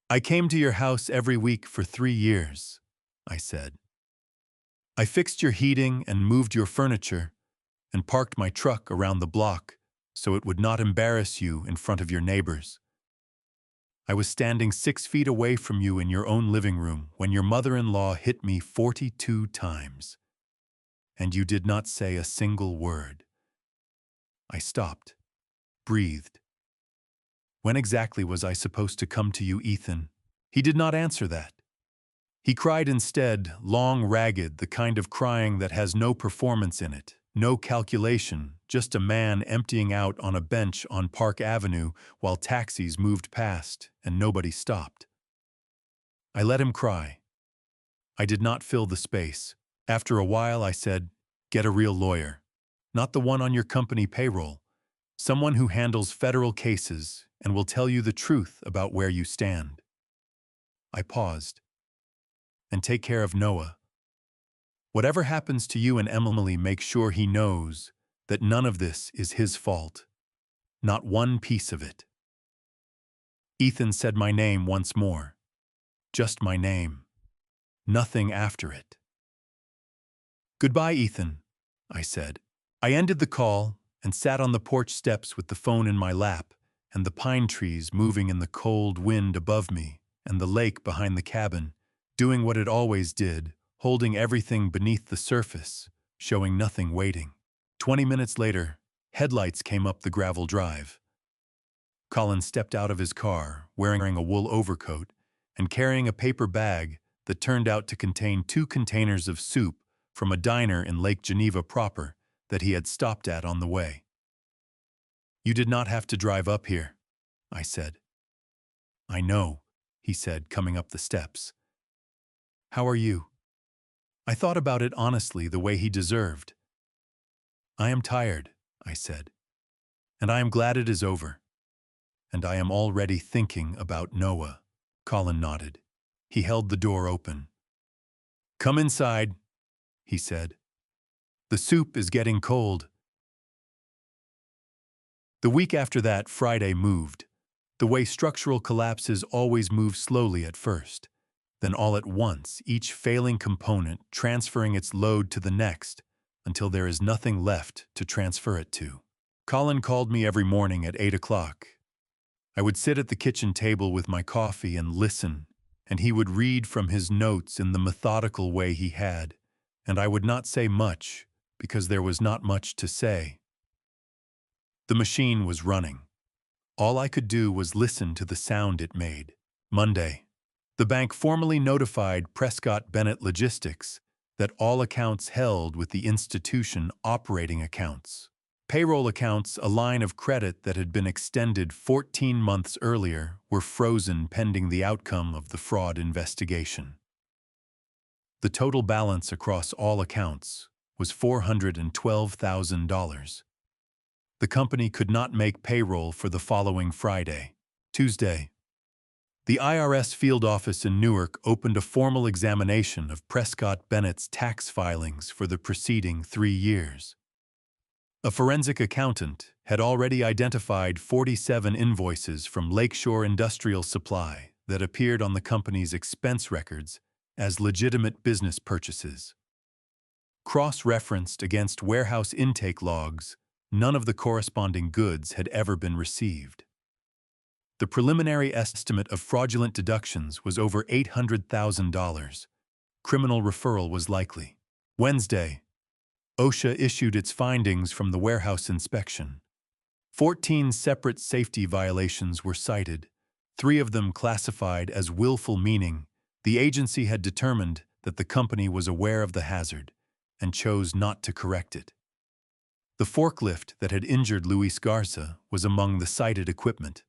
I came to your house every week for 3 years," I said. "I fixed your heating and moved your furniture and parked my truck around the block so it would not embarrass you in front of your neighbors. I was standing 6 feet away from you in your own living room when your mother-in-law hit me 42 times. And you did not say a single word." I stopped, breathed. When exactly was I supposed to come to you, Ethan? He did not answer that. He cried instead, long, ragged, the kind of crying that has no performance in it, no calculation, just a man emptying out on a bench on Park Avenue while taxis moved past and nobody stopped. I let him cry. I did not fill the space. After a while I said, "Get a real lawyer. Not the one on your company payroll. Someone who handles federal cases and will tell you the truth about where you stand." I paused. "And take care of Noah. Whatever happens to you and Emily, make sure he knows that none of this is his fault. Not one piece of it." Ethan said my name once more. Just my name. Nothing after it. "Goodbye, Ethan," I said. I ended the call and sat on the porch steps with the phone in my lap and the pine trees moving in the cold wind above me and the lake behind the cabin, doing what it always did, holding everything beneath the surface, showing nothing waiting. 20 minutes later, headlights came up the gravel drive. Colin stepped out of his car, wearing a wool overcoat and carrying a paper bag that turned out to contain 2 containers of soup from a diner in Lake Geneva proper that he had stopped at on the way. "You did not have to drive up here," I said. "I know," he said, coming up the steps. "How are you?" I thought about it honestly, the way he deserved. "I am tired," I said. "And I am glad it is over. And I am already thinking about Noah." Colin nodded. He held the door open. "Come inside," he said. "The soup is getting cold." The week after that, Friday moved. The way structural collapses always move slowly at first. then all at once, each failing component transferring its load to the next until there is nothing left to transfer it to. Colin called me every morning at 8 o'clock. I would sit at the kitchen table with my coffee and listen, and he would read from his notes in the methodical way he had, and I would not say much because there was not much to say. The machine was running. All I could do was listen to the sound it made. Monday. The bank formally notified Prescott Bennett Logistics that all accounts held with the institution operating accounts. Payroll accounts, a line of credit that had been extended 14 months earlier, were frozen pending the outcome of the fraud investigation. The total balance across all accounts was $412,000. The company could not make payroll for the following Friday. Tuesday. The IRS field office in Newark opened a formal examination of Prescott Bennett's tax filings for the preceding 3 years. A forensic accountant had already identified 47 invoices from Lakeshore Industrial Supply that appeared on the company's expense records as legitimate business purchases. Cross-referenced against warehouse intake logs, none of the corresponding goods had ever been received. The preliminary estimate of fraudulent deductions was over $800,000. Criminal referral was likely. Wednesday. OSHA issued its findings from the warehouse inspection. 14 separate safety violations were cited, 3 of them classified as willful, meaning the agency had determined that the company was aware of the hazard and chose not to correct it. The forklift that had injured Luis Garza was among the cited equipment.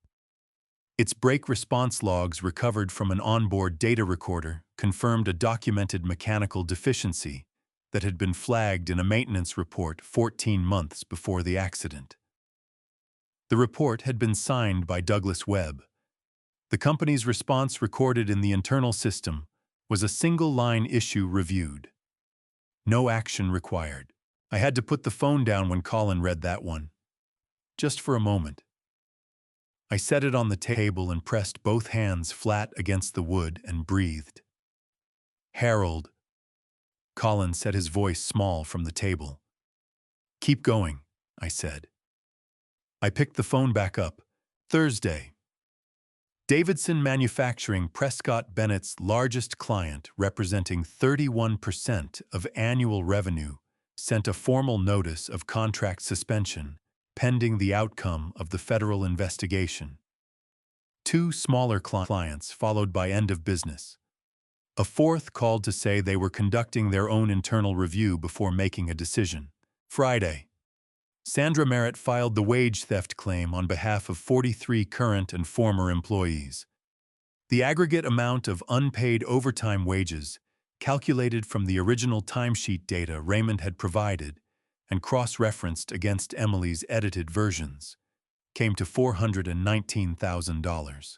Its brake response logs recovered from an onboard data recorder confirmed a documented mechanical deficiency that had been flagged in a maintenance report 14 months before the accident. The report had been signed by Douglas Webb. The company's response recorded in the internal system was a single-line issue reviewed. No action required. I had to put the phone down when Colin read that one. Just for a moment. I set it on the table and pressed both hands flat against the wood and breathed. Harold. Colin set his voice small from the table. Keep going, I said. I picked the phone back up. Thursday. Davidson Manufacturing, Prescott Bennett's largest client, representing 31% of annual revenue, sent a formal notice of contract suspension pending the outcome of the federal investigation. 2 smaller clients followed by end of business. A 4th called to say they were conducting their own internal review before making a decision. Friday. Sandra Merritt filed the wage theft claim on behalf of 43 current and former employees. The aggregate amount of unpaid overtime wages, calculated from the original timesheet data Raymond had provided and cross-referenced against Emily's edited versions, came to $419,000.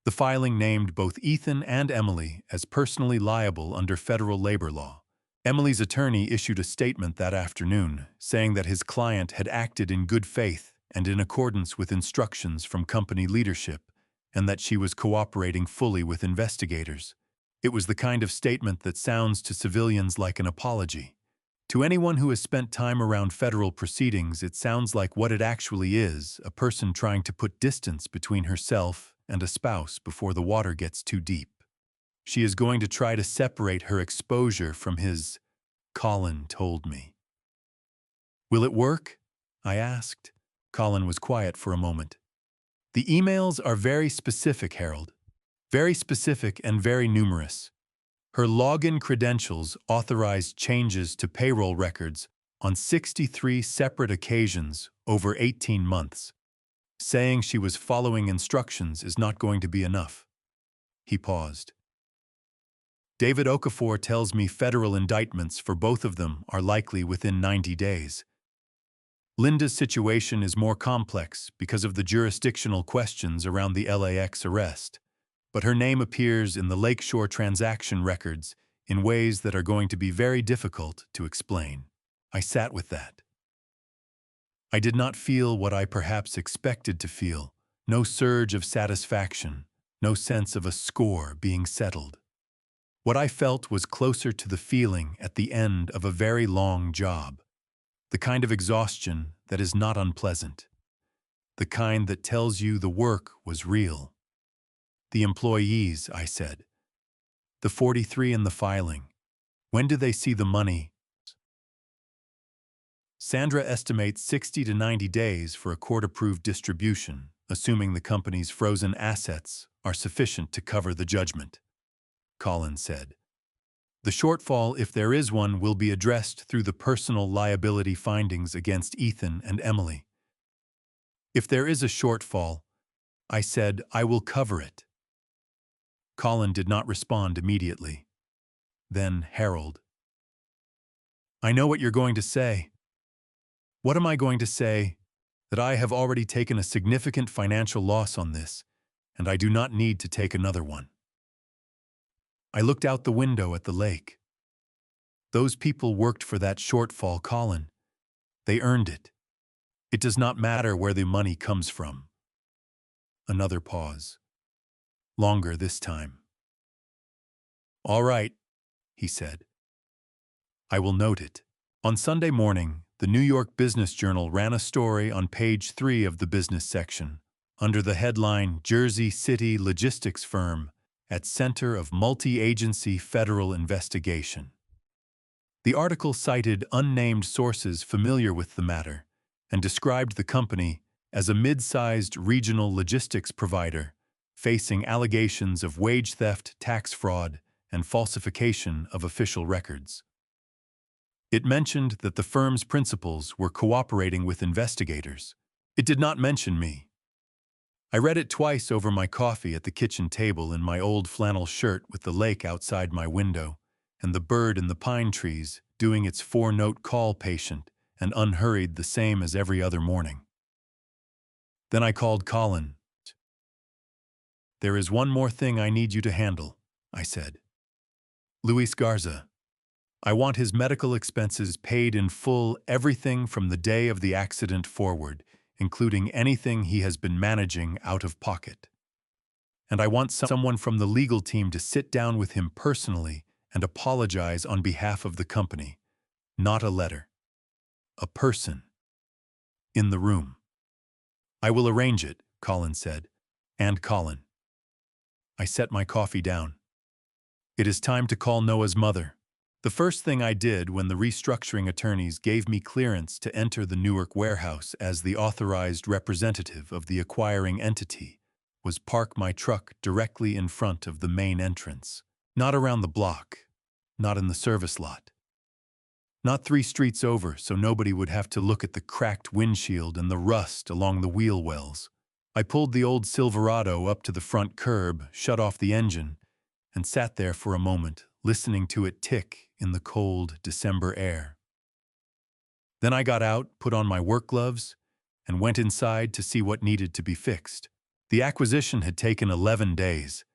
The filing named both Ethan and Emily as personally liable under federal labor law. Emily's attorney issued a statement that afternoon saying that his client had acted in good faith and in accordance with instructions from company leadership, and that she was cooperating fully with investigators. It was the kind of statement that sounds to civilians like an apology. To anyone who has spent time around federal proceedings, it sounds like what it actually is, a person trying to put distance between herself and a spouse before the water gets too deep. She is going to try to separate her exposure from his, Colin told me. Will it work? I asked. Colin was quiet for a moment. The emails are very specific, Harold. Very specific and very numerous. Her login credentials authorized changes to payroll records on 63 separate occasions over 18 months. Saying she was following instructions is not going to be enough. He paused. David Okafor tells me federal indictments for both of them are likely within 90 days. Linda's situation is more complex because of the jurisdictional questions around the LAX arrest, but her name appears in the Lakeshore transaction records in ways that are going to be very difficult to explain. I sat with that. I did not feel what I perhaps expected to feel, no surge of satisfaction, no sense of a score being settled. What I felt was closer to the feeling at the end of a very long job, the kind of exhaustion that is not unpleasant, the kind that tells you the work was real. The employees, I said. The 43 in the filing. When do they see the money? Sandra estimates 60 to 90 days for a court-approved distribution, assuming the company's frozen assets are sufficient to cover the judgment, Colin said. The shortfall, if there is one, will be addressed through the personal liability findings against Ethan and Emily. If there is a shortfall, I said, I will cover it. Colin did not respond immediately. Then Harold. I know what you're going to say. What am I going to say? That I have already taken a significant financial loss on this, and I do not need to take another one. I looked out the window at the lake. Those people worked for that shortfall, Colin. They earned it. It does not matter where the money comes from. Another pause. Longer this time. All right, he said. I will note it. On Sunday morning, the New York Business Journal ran a story on page 3 of the business section, under the headline, Jersey City Logistics Firm at Center of Multi-Agency Federal Investigation. The article cited unnamed sources familiar with the matter and described the company as a mid-sized regional logistics provider facing allegations of wage theft, tax fraud, and falsification of official records. It mentioned that the firm's principals were cooperating with investigators. It did not mention me. I read it twice over my coffee at the kitchen table in my old flannel shirt with the lake outside my window and the bird in the pine trees doing its 4-note call patient and unhurried the same as every other morning. Then I called Colin. There is one more thing I need you to handle, I said. Luis Garza. I want his medical expenses paid in full, everything from the day of the accident forward, including anything he has been managing out of pocket. And I want someone from the legal team to sit down with him personally and apologize on behalf of the company. Not a letter. A person. In the room. I will arrange it, Colin said. And Colin. I set my coffee down. It is time to call Noah's mother. The first thing I did when the restructuring attorneys gave me clearance to enter the Newark warehouse as the authorized representative of the acquiring entity was park my truck directly in front of the main entrance. Not around the block, not in the service lot. Not 3 streets over so nobody would have to look at the cracked windshield and the rust along the wheel wells. I pulled the old Silverado up to the front curb, shut off the engine, and sat there for a moment, listening to it tick in the cold December air. Then I got out, put on my work gloves, and went inside to see what needed to be fixed. The acquisition had taken 11 days.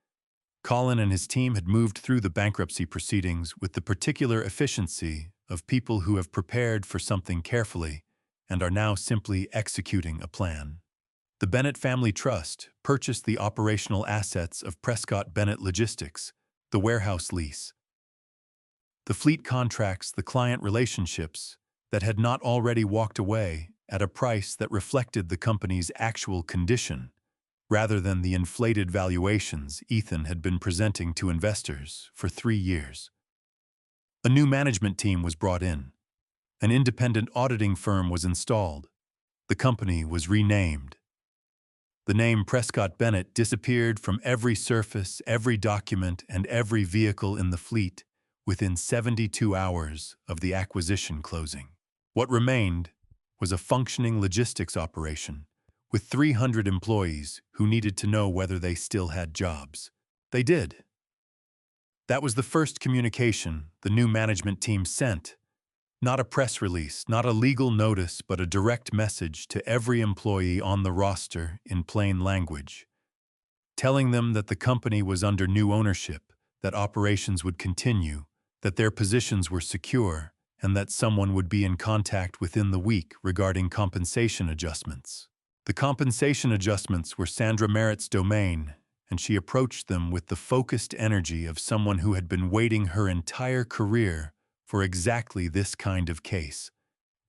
Colin and his team had moved through the bankruptcy proceedings with the particular efficiency of people who have prepared for something carefully and are now simply executing a plan. The Bennett Family Trust purchased the operational assets of Prescott Bennett Logistics, the warehouse lease, the fleet contracts, the client relationships that had not already walked away at a price that reflected the company's actual condition, rather than the inflated valuations Ethan had been presenting to investors for 3 years. A new management team was brought in. An independent auditing firm was installed. The company was renamed. The name Prescott Bennett disappeared from every surface, every document, and every vehicle in the fleet within 72 hours of the acquisition closing. What remained was a functioning logistics operation with 300 employees who needed to know whether they still had jobs. They did. That was the first communication the new management team sent. Not a press release, not a legal notice, but a direct message to every employee on the roster in plain language, telling them that the company was under new ownership, that operations would continue, that their positions were secure, and that someone would be in contact within the week regarding compensation adjustments. The compensation adjustments were Sandra Merritt's domain, and she approached them with the focused energy of someone who had been waiting her entire career for exactly this kind of case.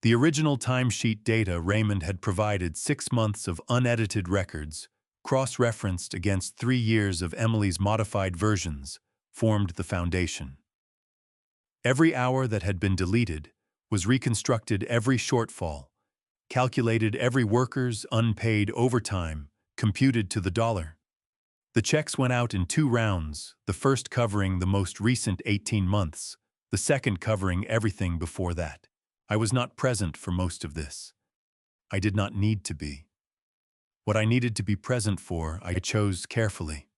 The original timesheet data Raymond had provided 6 months of unedited records, cross-referenced against 3 years of Emily's modified versions, formed the foundation. Every hour that had been deleted was reconstructed, every shortfall, calculated, every worker's unpaid overtime, computed to the dollar. The checks went out in 2 rounds, the first covering the most recent 18 months, the second covering everything before that. I was not present for most of this. I did not need to be. What I needed to be present for, I chose carefully.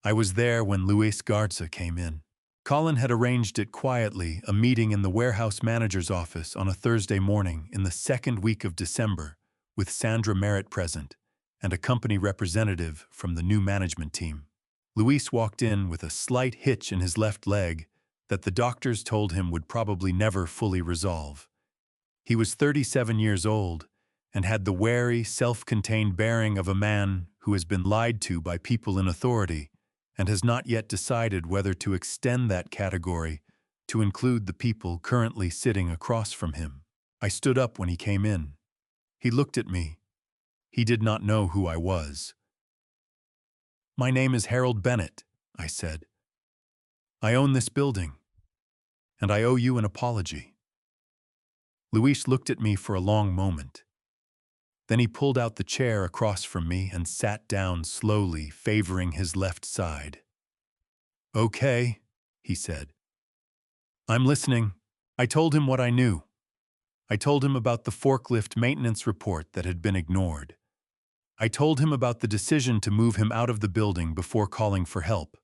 I was there when Luis Garza came in. Colin had arranged it quietly, a meeting in the warehouse manager's office on a Thursday morning in the second week of December, with Sandra Merritt present, and a company representative from the new management team. Luis walked in with a slight hitch in his left leg that the doctors told him would probably never fully resolve. He was 37 years old and had the wary, self-contained bearing of a man who has been lied to by people in authority and has not yet decided whether to extend that category to include the people currently sitting across from him. I stood up when he came in. He looked at me. He did not know who I was. "My name is Harold Bennett," I said. "I own this building, and I owe you an apology." Luis looked at me for a long moment. Then he pulled out the chair across from me and sat down slowly, favoring his left side. "Okay," he said. "I'm listening." I told him what I knew. I told him about the forklift maintenance report that had been ignored. I told him about the decision to move him out of the building before calling for help.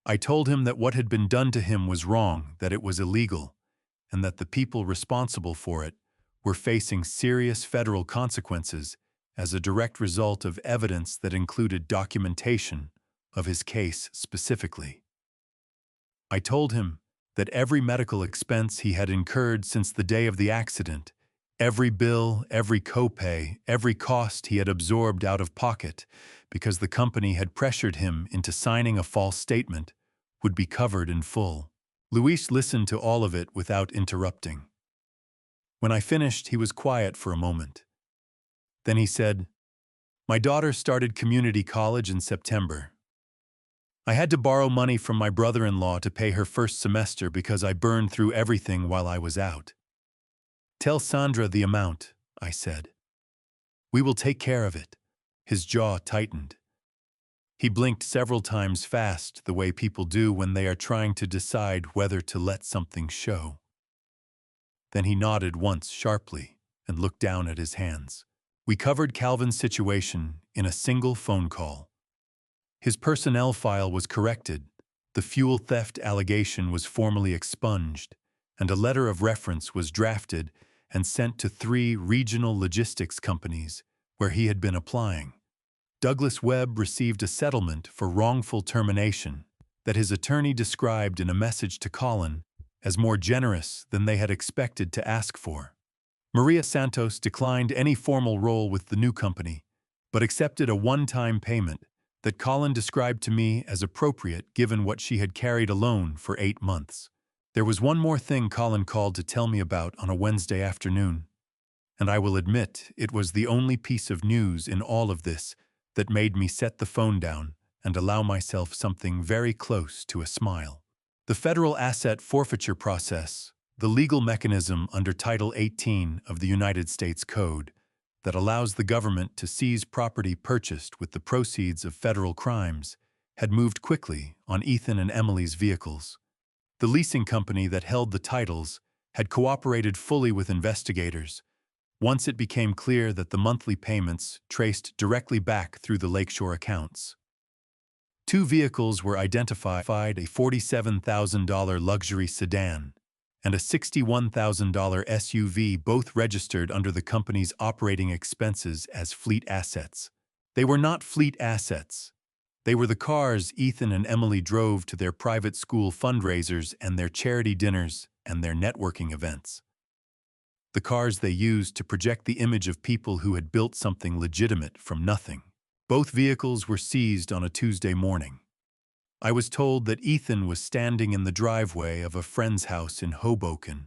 I told him that what had been done to him was wrong, that it was illegal, and that the people responsible for it were facing serious federal consequences as a direct result of evidence that included documentation of his case specifically. I told him that every medical expense he had incurred since the day of the accident, every bill, every copay, every cost he had absorbed out of pocket because the company had pressured him into signing a false statement, would be covered in full. Luis listened to all of it without interrupting. When I finished, he was quiet for a moment. Then he said, "My daughter started community college in September. I had to borrow money from my brother-in-law to pay her first semester because I burned through everything while I was out." "Tell Sandra the amount," I said. "We will take care of it." His jaw tightened. He blinked several times fast, the way people do when they are trying to decide whether to let something show. Then he nodded once sharply and looked down at his hands. We covered Calvin's situation in a single phone call. His personnel file was corrected, the fuel theft allegation was formally expunged, and a letter of reference was drafted and sent to 3 regional logistics companies where he had been applying. Douglas Webb received a settlement for wrongful termination that his attorney described in a message to Colin as more generous than they had expected to ask for. Maria Santos declined any formal role with the new company, but accepted a one-time payment that Colin described to me as appropriate given what she had carried alone for 8 months. There was one more thing Colin called to tell me about on a Wednesday afternoon, and I will admit it was the only piece of news in all of this that made me set the phone down and allow myself something very close to a smile. The federal asset forfeiture process, the legal mechanism under Title 18 of the United States Code that allows the government to seize property purchased with the proceeds of federal crimes, had moved quickly on Ethan and Emily's vehicles. The leasing company that held the titles had cooperated fully with investigators once it became clear that the monthly payments traced directly back through the Lakeshore accounts. 2 vehicles were identified, a $47,000 luxury sedan and a $61,000 SUV, both registered under the company's operating expenses as fleet assets. They were not fleet assets. They were the cars Ethan and Emily drove to their private school fundraisers and their charity dinners and their networking events. The cars they used to project the image of people who had built something legitimate from nothing. Both vehicles were seized on a Tuesday morning. I was told that Ethan was standing in the driveway of a friend's house in Hoboken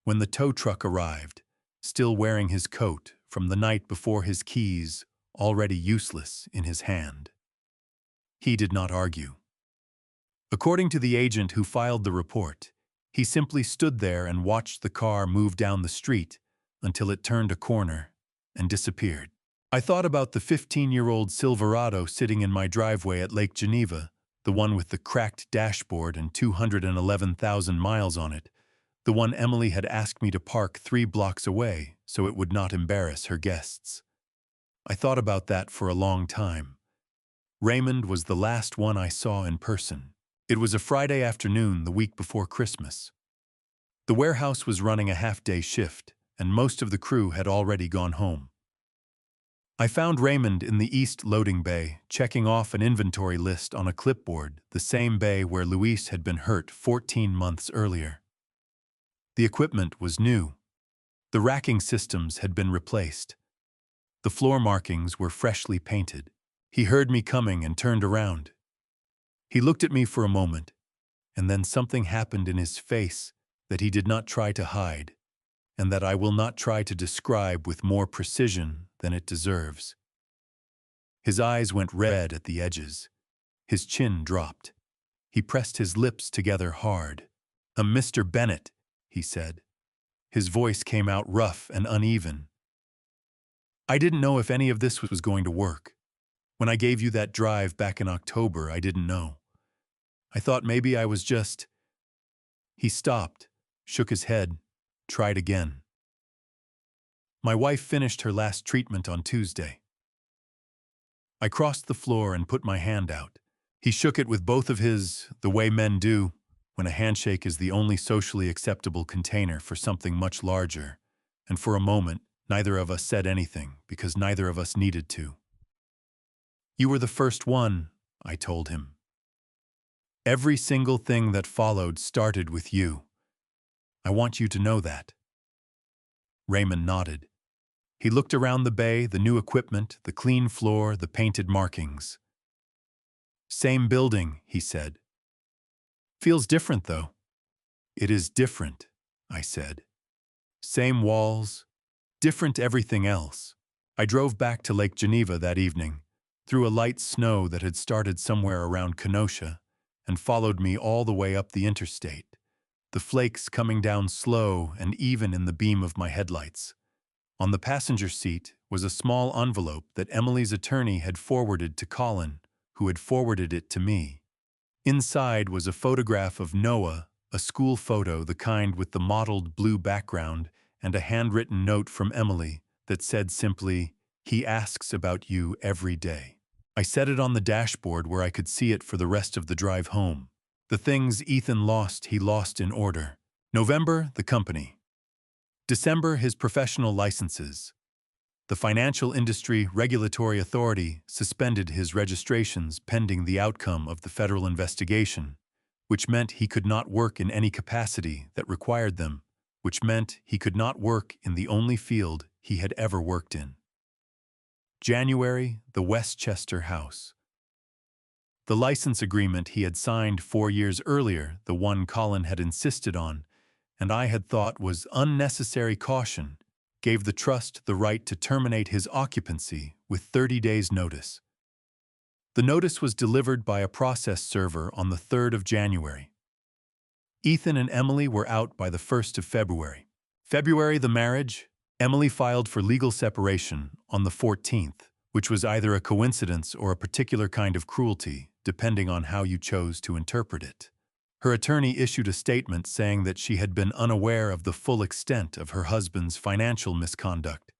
when the tow truck arrived, still wearing his coat from the night before, his keys already useless in his hand. He did not argue. According to the agent who filed the report, he simply stood there and watched the car move down the street until it turned a corner and disappeared. I thought about the 15-year-old Silverado sitting in my driveway at Lake Geneva, the one with the cracked dashboard and 211,000 miles on it, the one Emily had asked me to park 3 blocks away so it would not embarrass her guests. I thought about that for a long time. Raymond was the last one I saw in person. It was a Friday afternoon the week before Christmas. The warehouse was running a half-day shift, and most of the crew had already gone home. I found Raymond in the east loading bay, checking off an inventory list on a clipboard, the same bay where Luis had been hurt 14 months earlier. The equipment was new. The racking systems had been replaced. The floor markings were freshly painted. He heard me coming and turned around. He looked at me for a moment, and then something happened in his face that he did not try to hide, and that I will not try to describe with more precision than it deserves. His eyes went red at the edges. His chin dropped. He pressed his lips together hard. Mr. Bennett," he said. His voice came out rough and uneven. "I didn't know if any of this was going to work. When I gave you that drive back in October, I didn't know. I thought maybe I was just—" He stopped, shook his head, tried again. "My wife finished her last treatment on Tuesday." I crossed the floor and put my hand out. He shook it with both of his, the way men do, when a handshake is the only socially acceptable container for something much larger, and for a moment, neither of us said anything because neither of us needed to. "You were the first one," I told him. "Every single thing that followed started with you. I want you to know that." Raymond nodded. He looked around the bay, the new equipment, the clean floor, the painted markings. "Same building," he said. "Feels different, though." "It is different," I said. "Same walls, different everything else." I drove back to Lake Geneva that evening, through a light snow that had started somewhere around Kenosha and followed me all the way up the interstate, the flakes coming down slow and even in the beam of my headlights. On the passenger seat was a small envelope that Emily's attorney had forwarded to Colin, who had forwarded it to me. Inside was a photograph of Noah, a school photo, the kind with the mottled blue background, and a handwritten note from Emily that said simply, "He asks about you every day." I set it on the dashboard where I could see it for the rest of the drive home. The things Ethan lost, he lost in order. November, the company. December, his professional licenses. The Financial Industry Regulatory Authority suspended his registrations pending the outcome of the federal investigation, which meant he could not work in any capacity that required them, which meant he could not work in the only field he had ever worked in. January, the Westchester House. The license agreement he had signed 4 years earlier, the one Colin had insisted on, and I had thought was unnecessary caution, gave the trust the right to terminate his occupancy with 30 days' notice. The notice was delivered by a process server on the 3rd of January. Ethan and Emily were out by the 1st of February. February, the marriage. Emily filed for legal separation on the 14th, which was either a coincidence or a particular kind of cruelty, depending on how you chose to interpret it. Her attorney issued a statement saying that she had been unaware of the full extent of her husband's financial misconduct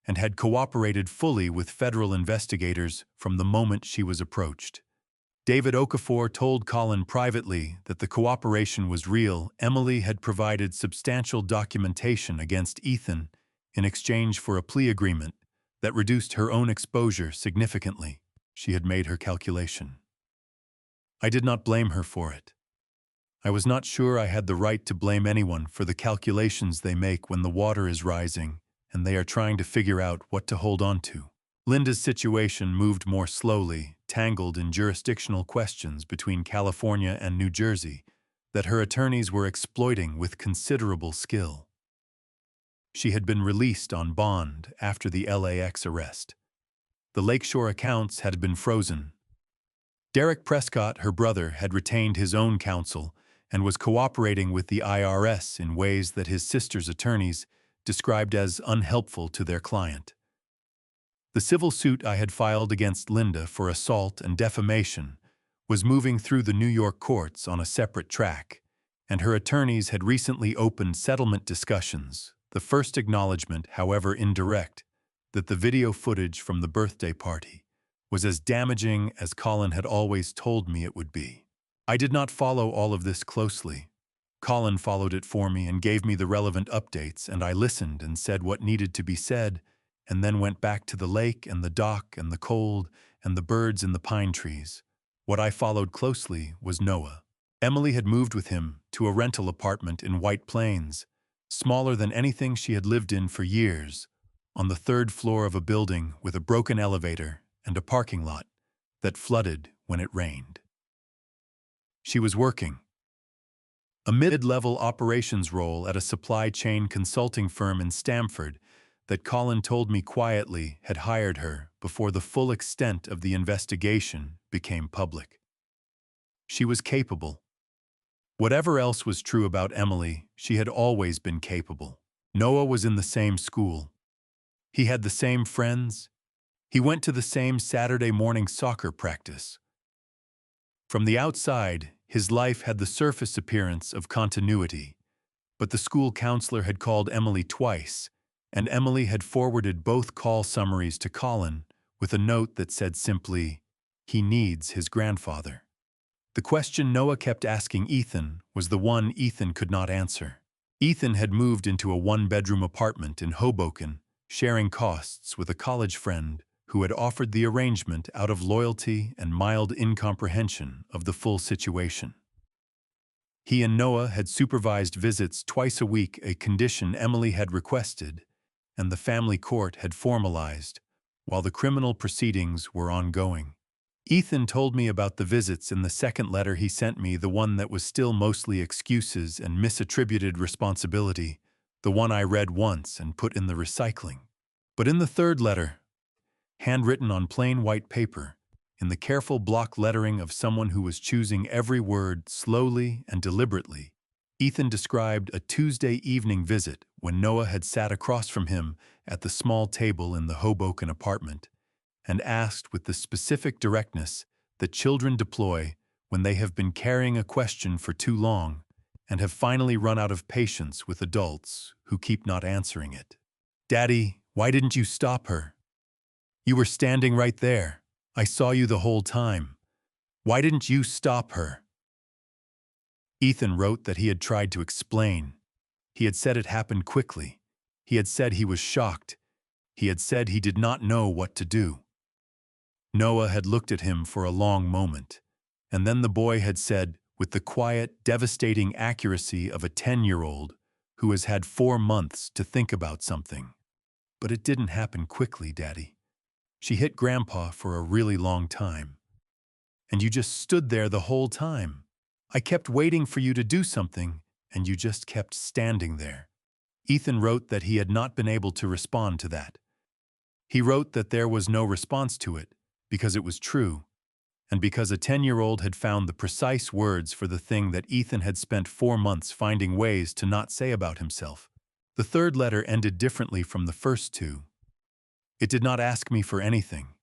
and had cooperated fully with federal investigators from the moment she was approached. David Okafor told Colin privately that the cooperation was real. Emily had provided substantial documentation against Ethan in exchange for a plea agreement that reduced her own exposure significantly. She had made her calculation. I did not blame her for it. I was not sure I had the right to blame anyone for the calculations they make when the water is rising and they are trying to figure out what to hold on to. Linda's situation moved more slowly, tangled in jurisdictional questions between California and New Jersey that her attorneys were exploiting with considerable skill. She had been released on bond after the LAX arrest. The Lakeshore accounts had been frozen. Derek Prescott, her brother, had retained his own counsel and was cooperating with the IRS in ways that his sister's attorneys described as unhelpful to their client. The civil suit I had filed against Linda for assault and defamation was moving through the New York courts on a separate track, and her attorneys had recently opened settlement discussions, the first acknowledgement, however indirect, that the video footage from the birthday party was as damaging as Colin had always told me it would be. I did not follow all of this closely. Colin followed it for me and gave me the relevant updates, and I listened and said what needed to be said, and then went back to the lake and the dock and the cold and the birds in the pine trees. What I followed closely was Noah. Emily had moved with him to a rental apartment in White Plains, smaller than anything she had lived in for years, on the third floor of a building with a broken elevator and a parking lot that flooded when it rained. She was working a mid-level operations role at a supply chain consulting firm in Stamford that Colin told me quietly had hired her before the full extent of the investigation became public. She was capable. Whatever else was true about Emily, she had always been capable. Noah was in the same school. He had the same friends. He went to the same Saturday morning soccer practice. From the outside, his life had the surface appearance of continuity, but the school counselor had called Emily twice, and Emily had forwarded both call summaries to Colin with a note that said simply, "He needs his grandfather." The question Noah kept asking Ethan was the one Ethan could not answer. Ethan had moved into a one-bedroom apartment in Hoboken, sharing costs with a college friend who had offered the arrangement out of loyalty and mild incomprehension of the full situation. He and Noah had supervised visits twice a week, a condition Emily had requested, and the family court had formalized, while the criminal proceedings were ongoing. Ethan told me about the visits in the second letter he sent me, the one that was still mostly excuses and misattributed responsibility, the one I read once and put in the recycling. But in the third letter, handwritten on plain white paper, in the careful block lettering of someone who was choosing every word slowly and deliberately, Ethan described a Tuesday evening visit when Noah had sat across from him at the small table in the Hoboken apartment and asked with the specific directness that children deploy when they have been carrying a question for too long and have finally run out of patience with adults who keep not answering it. "Daddy, why didn't you stop her? You were standing right there. I saw you the whole time. Why didn't you stop her?" Ethan wrote that he had tried to explain. He had said it happened quickly. He had said he was shocked. He had said he did not know what to do. Noah had looked at him for a long moment, and then the boy had said, with the quiet, devastating accuracy of a 10-year-old who has had 4 months to think about something, "But it didn't happen quickly, Daddy. She hit Grandpa for a really long time. And you just stood there the whole time. I kept waiting for you to do something, and you just kept standing there." Ethan wrote that he had not been able to respond to that. He wrote that there was no response to it, because it was true, and because a 10-year-old had found the precise words for the thing that Ethan had spent 4 months finding ways to not say about himself. The third letter ended differently from the first two. It did not ask me for anything.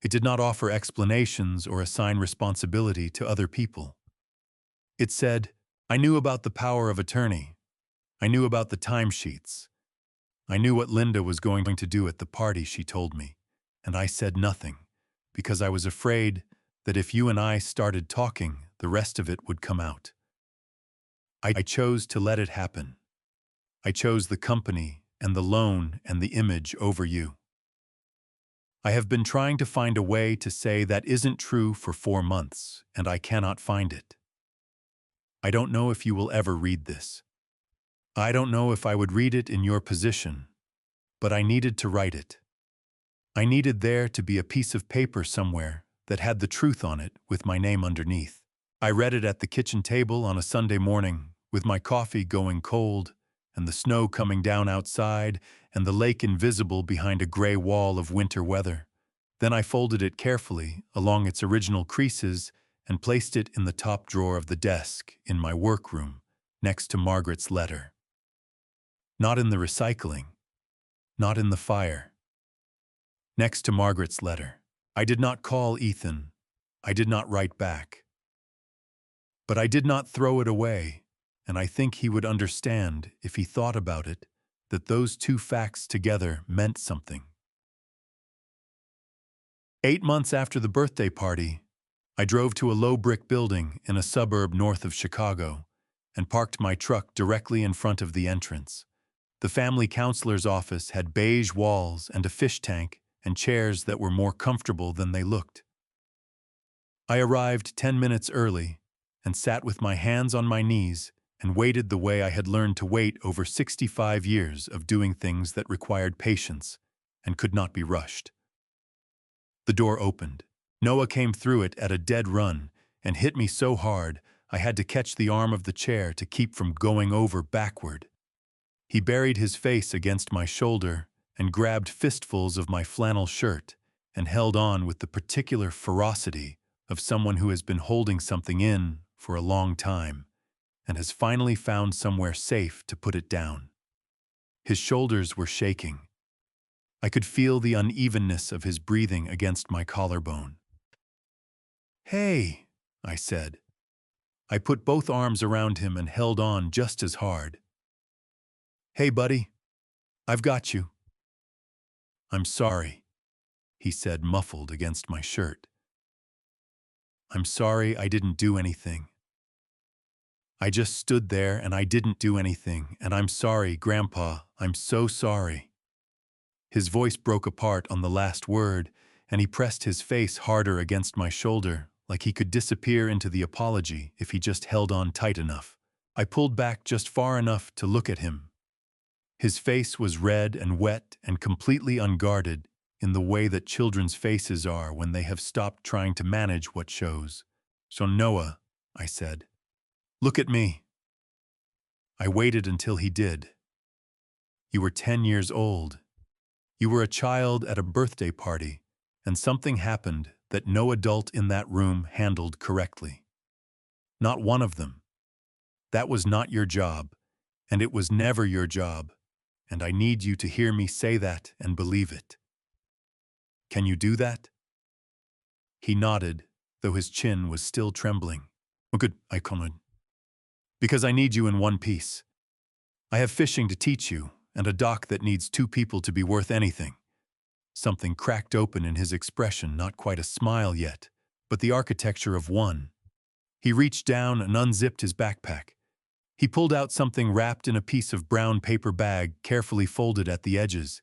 It did not offer explanations or assign responsibility to other people. It said, "I knew about the power of attorney. I knew about the timesheets. I knew what Linda was going to do at the party she told me, and I said nothing, because I was afraid that if you and I started talking, the rest of it would come out. I chose to let it happen. I chose the company and the loan and the image over you. I have been trying to find a way to say that isn't true for 4 months, and I cannot find it. I don't know if you will ever read this. I don't know if I would read it in your position, but I needed to write it. I needed there to be a piece of paper somewhere that had the truth on it with my name underneath. I read it at the kitchen table on a Sunday morning, with my coffee going cold, and the snow coming down outside, and the lake invisible behind a gray wall of winter weather. Then I folded it carefully along its original creases and placed it in the top drawer of the desk in my workroom, next to Margaret's letter. Not in the recycling, not in the fire. Next to Margaret's letter. I did not call Ethan. I did not write back. But I did not throw it away, and I think he would understand, if he thought about it, that those two facts together meant something. 8 months after the birthday party, I drove to a low brick building in a suburb north of Chicago and parked my truck directly in front of the entrance. The family counselor's office had beige walls and a fish tank and chairs that were more comfortable than they looked. I arrived 10 minutes early and sat with my hands on my knees and waited the way I had learned to wait over 65 years of doing things that required patience and could not be rushed. The door opened. Noah came through it at a dead run and hit me so hard I had to catch the arm of the chair to keep from going over backward. He buried his face against my shoulder and grabbed fistfuls of my flannel shirt and held on with the particular ferocity of someone who has been holding something in for a long time and has finally found somewhere safe to put it down. His shoulders were shaking. I could feel the unevenness of his breathing against my collarbone. "Hey," I said. I put both arms around him and held on just as hard. "Hey, buddy, I've got you." "I'm sorry," he said, muffled against my shirt. "I'm sorry I didn't do anything. I just stood there and I didn't do anything, and I'm sorry, Grandpa, I'm so sorry." His voice broke apart on the last word, and he pressed his face harder against my shoulder, like he could disappear into the apology if he just held on tight enough. I pulled back just far enough to look at him. His face was red and wet and completely unguarded in the way that children's faces are when they have stopped trying to manage what shows. "So Noah," I said, "look at me." I waited until he did. "You were 10 years old. You were a child at a birthday party, and something happened that no adult in that room handled correctly. Not one of them. That was not your job, and it was never your job, and I need you to hear me say that and believe it. Can you do that?" He nodded, though his chin was still trembling. "Oh, good, I can. Because I need you in one piece. I have fishing to teach you, and a dock that needs 2 people to be worth anything." Something cracked open in his expression, not quite a smile yet, but the architecture of one. He reached down and unzipped his backpack. He pulled out something wrapped in a piece of brown paper bag, carefully folded at the edges.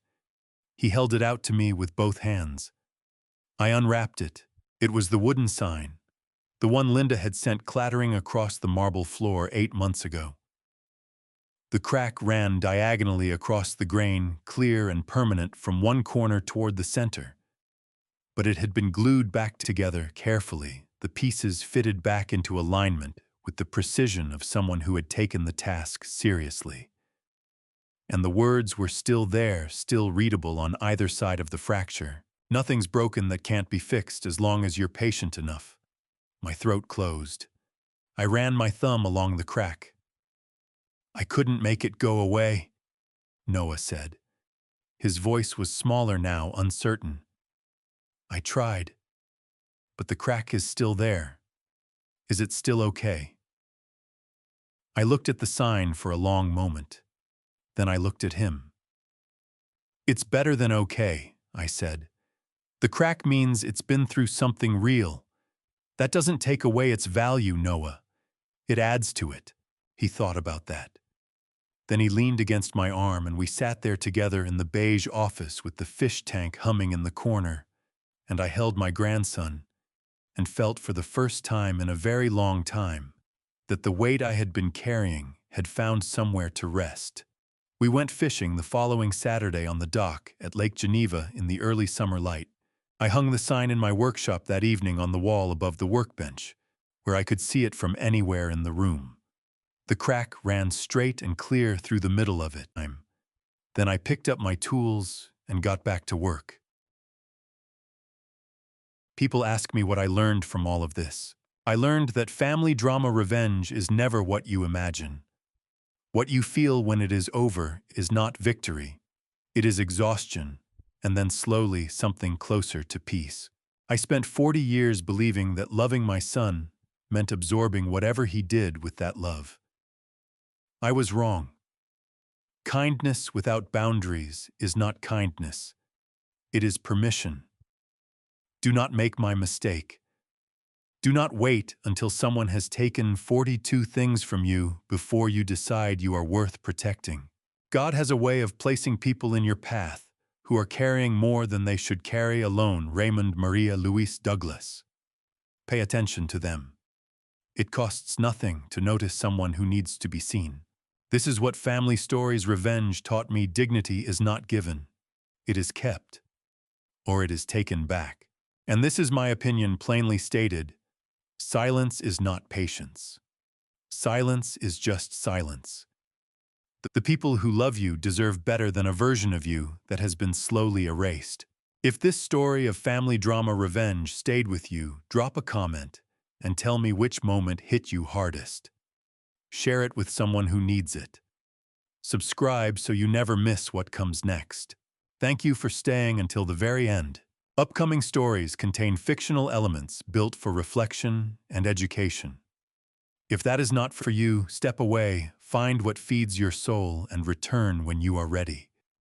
He held it out to me with both hands. I unwrapped it. It was the wooden sign, the one Linda had sent clattering across the marble floor 8 months ago. The crack ran diagonally across the grain, clear and permanent from one corner toward the center. But it had been glued back together carefully, the pieces fitted back into alignment with the precision of someone who had taken the task seriously. And the words were still there, still readable on either side of the fracture. "Nothing's broken that can't be fixed as long as you're patient enough." My throat closed. I ran my thumb along the crack. "I couldn't make it go away," Noah said. His voice was smaller now, uncertain. "I tried. But the crack is still there. Is it still okay?" I looked at the sign for a long moment. Then I looked at him. "It's better than okay," I said. "The crack means it's been through something real. That doesn't take away its value, Noah. It adds to it." He thought about that. Then he leaned against my arm and we sat there together in the beige office with the fish tank humming in the corner, and I held my grandson and felt for the first time in a very long time that the weight I had been carrying had found somewhere to rest. We went fishing the following Saturday on the dock at Lake Geneva in the early summer light. I hung the sign in my workshop that evening on the wall above the workbench, where I could see it from anywhere in the room. The crack ran straight and clear through the middle of it. Then I picked up my tools and got back to work. People ask me what I learned from all of this. I learned that family drama revenge is never what you imagine. What you feel when it is over is not victory. It is exhaustion, and then slowly something closer to peace. I spent 40 years believing that loving my son meant absorbing whatever he did with that love. I was wrong. Kindness without boundaries is not kindness. It is permission. Do not make my mistake. Do not wait until someone has taken 42 things from you before you decide you are worth protecting. God has a way of placing people in your path who are carrying more than they should carry alone. Raymond Maria Louise Douglas. Pay attention to them. It costs nothing to notice someone who needs to be seen. This is what Family Stories Revenge taught me. Dignity is not given. It is kept. Or it is taken back. And this is my opinion plainly stated. Silence is not patience. Silence is just silence. The people who love you deserve better than a version of you that has been slowly erased. If this story of family drama revenge stayed with you, drop a comment and tell me which moment hit you hardest. Share it with someone who needs it. Subscribe so you never miss what comes next. Thank you for staying until the very end. Upcoming stories contain fictional elements built for reflection and education. If that is not for you, step away, find what feeds your soul, and return when you are ready.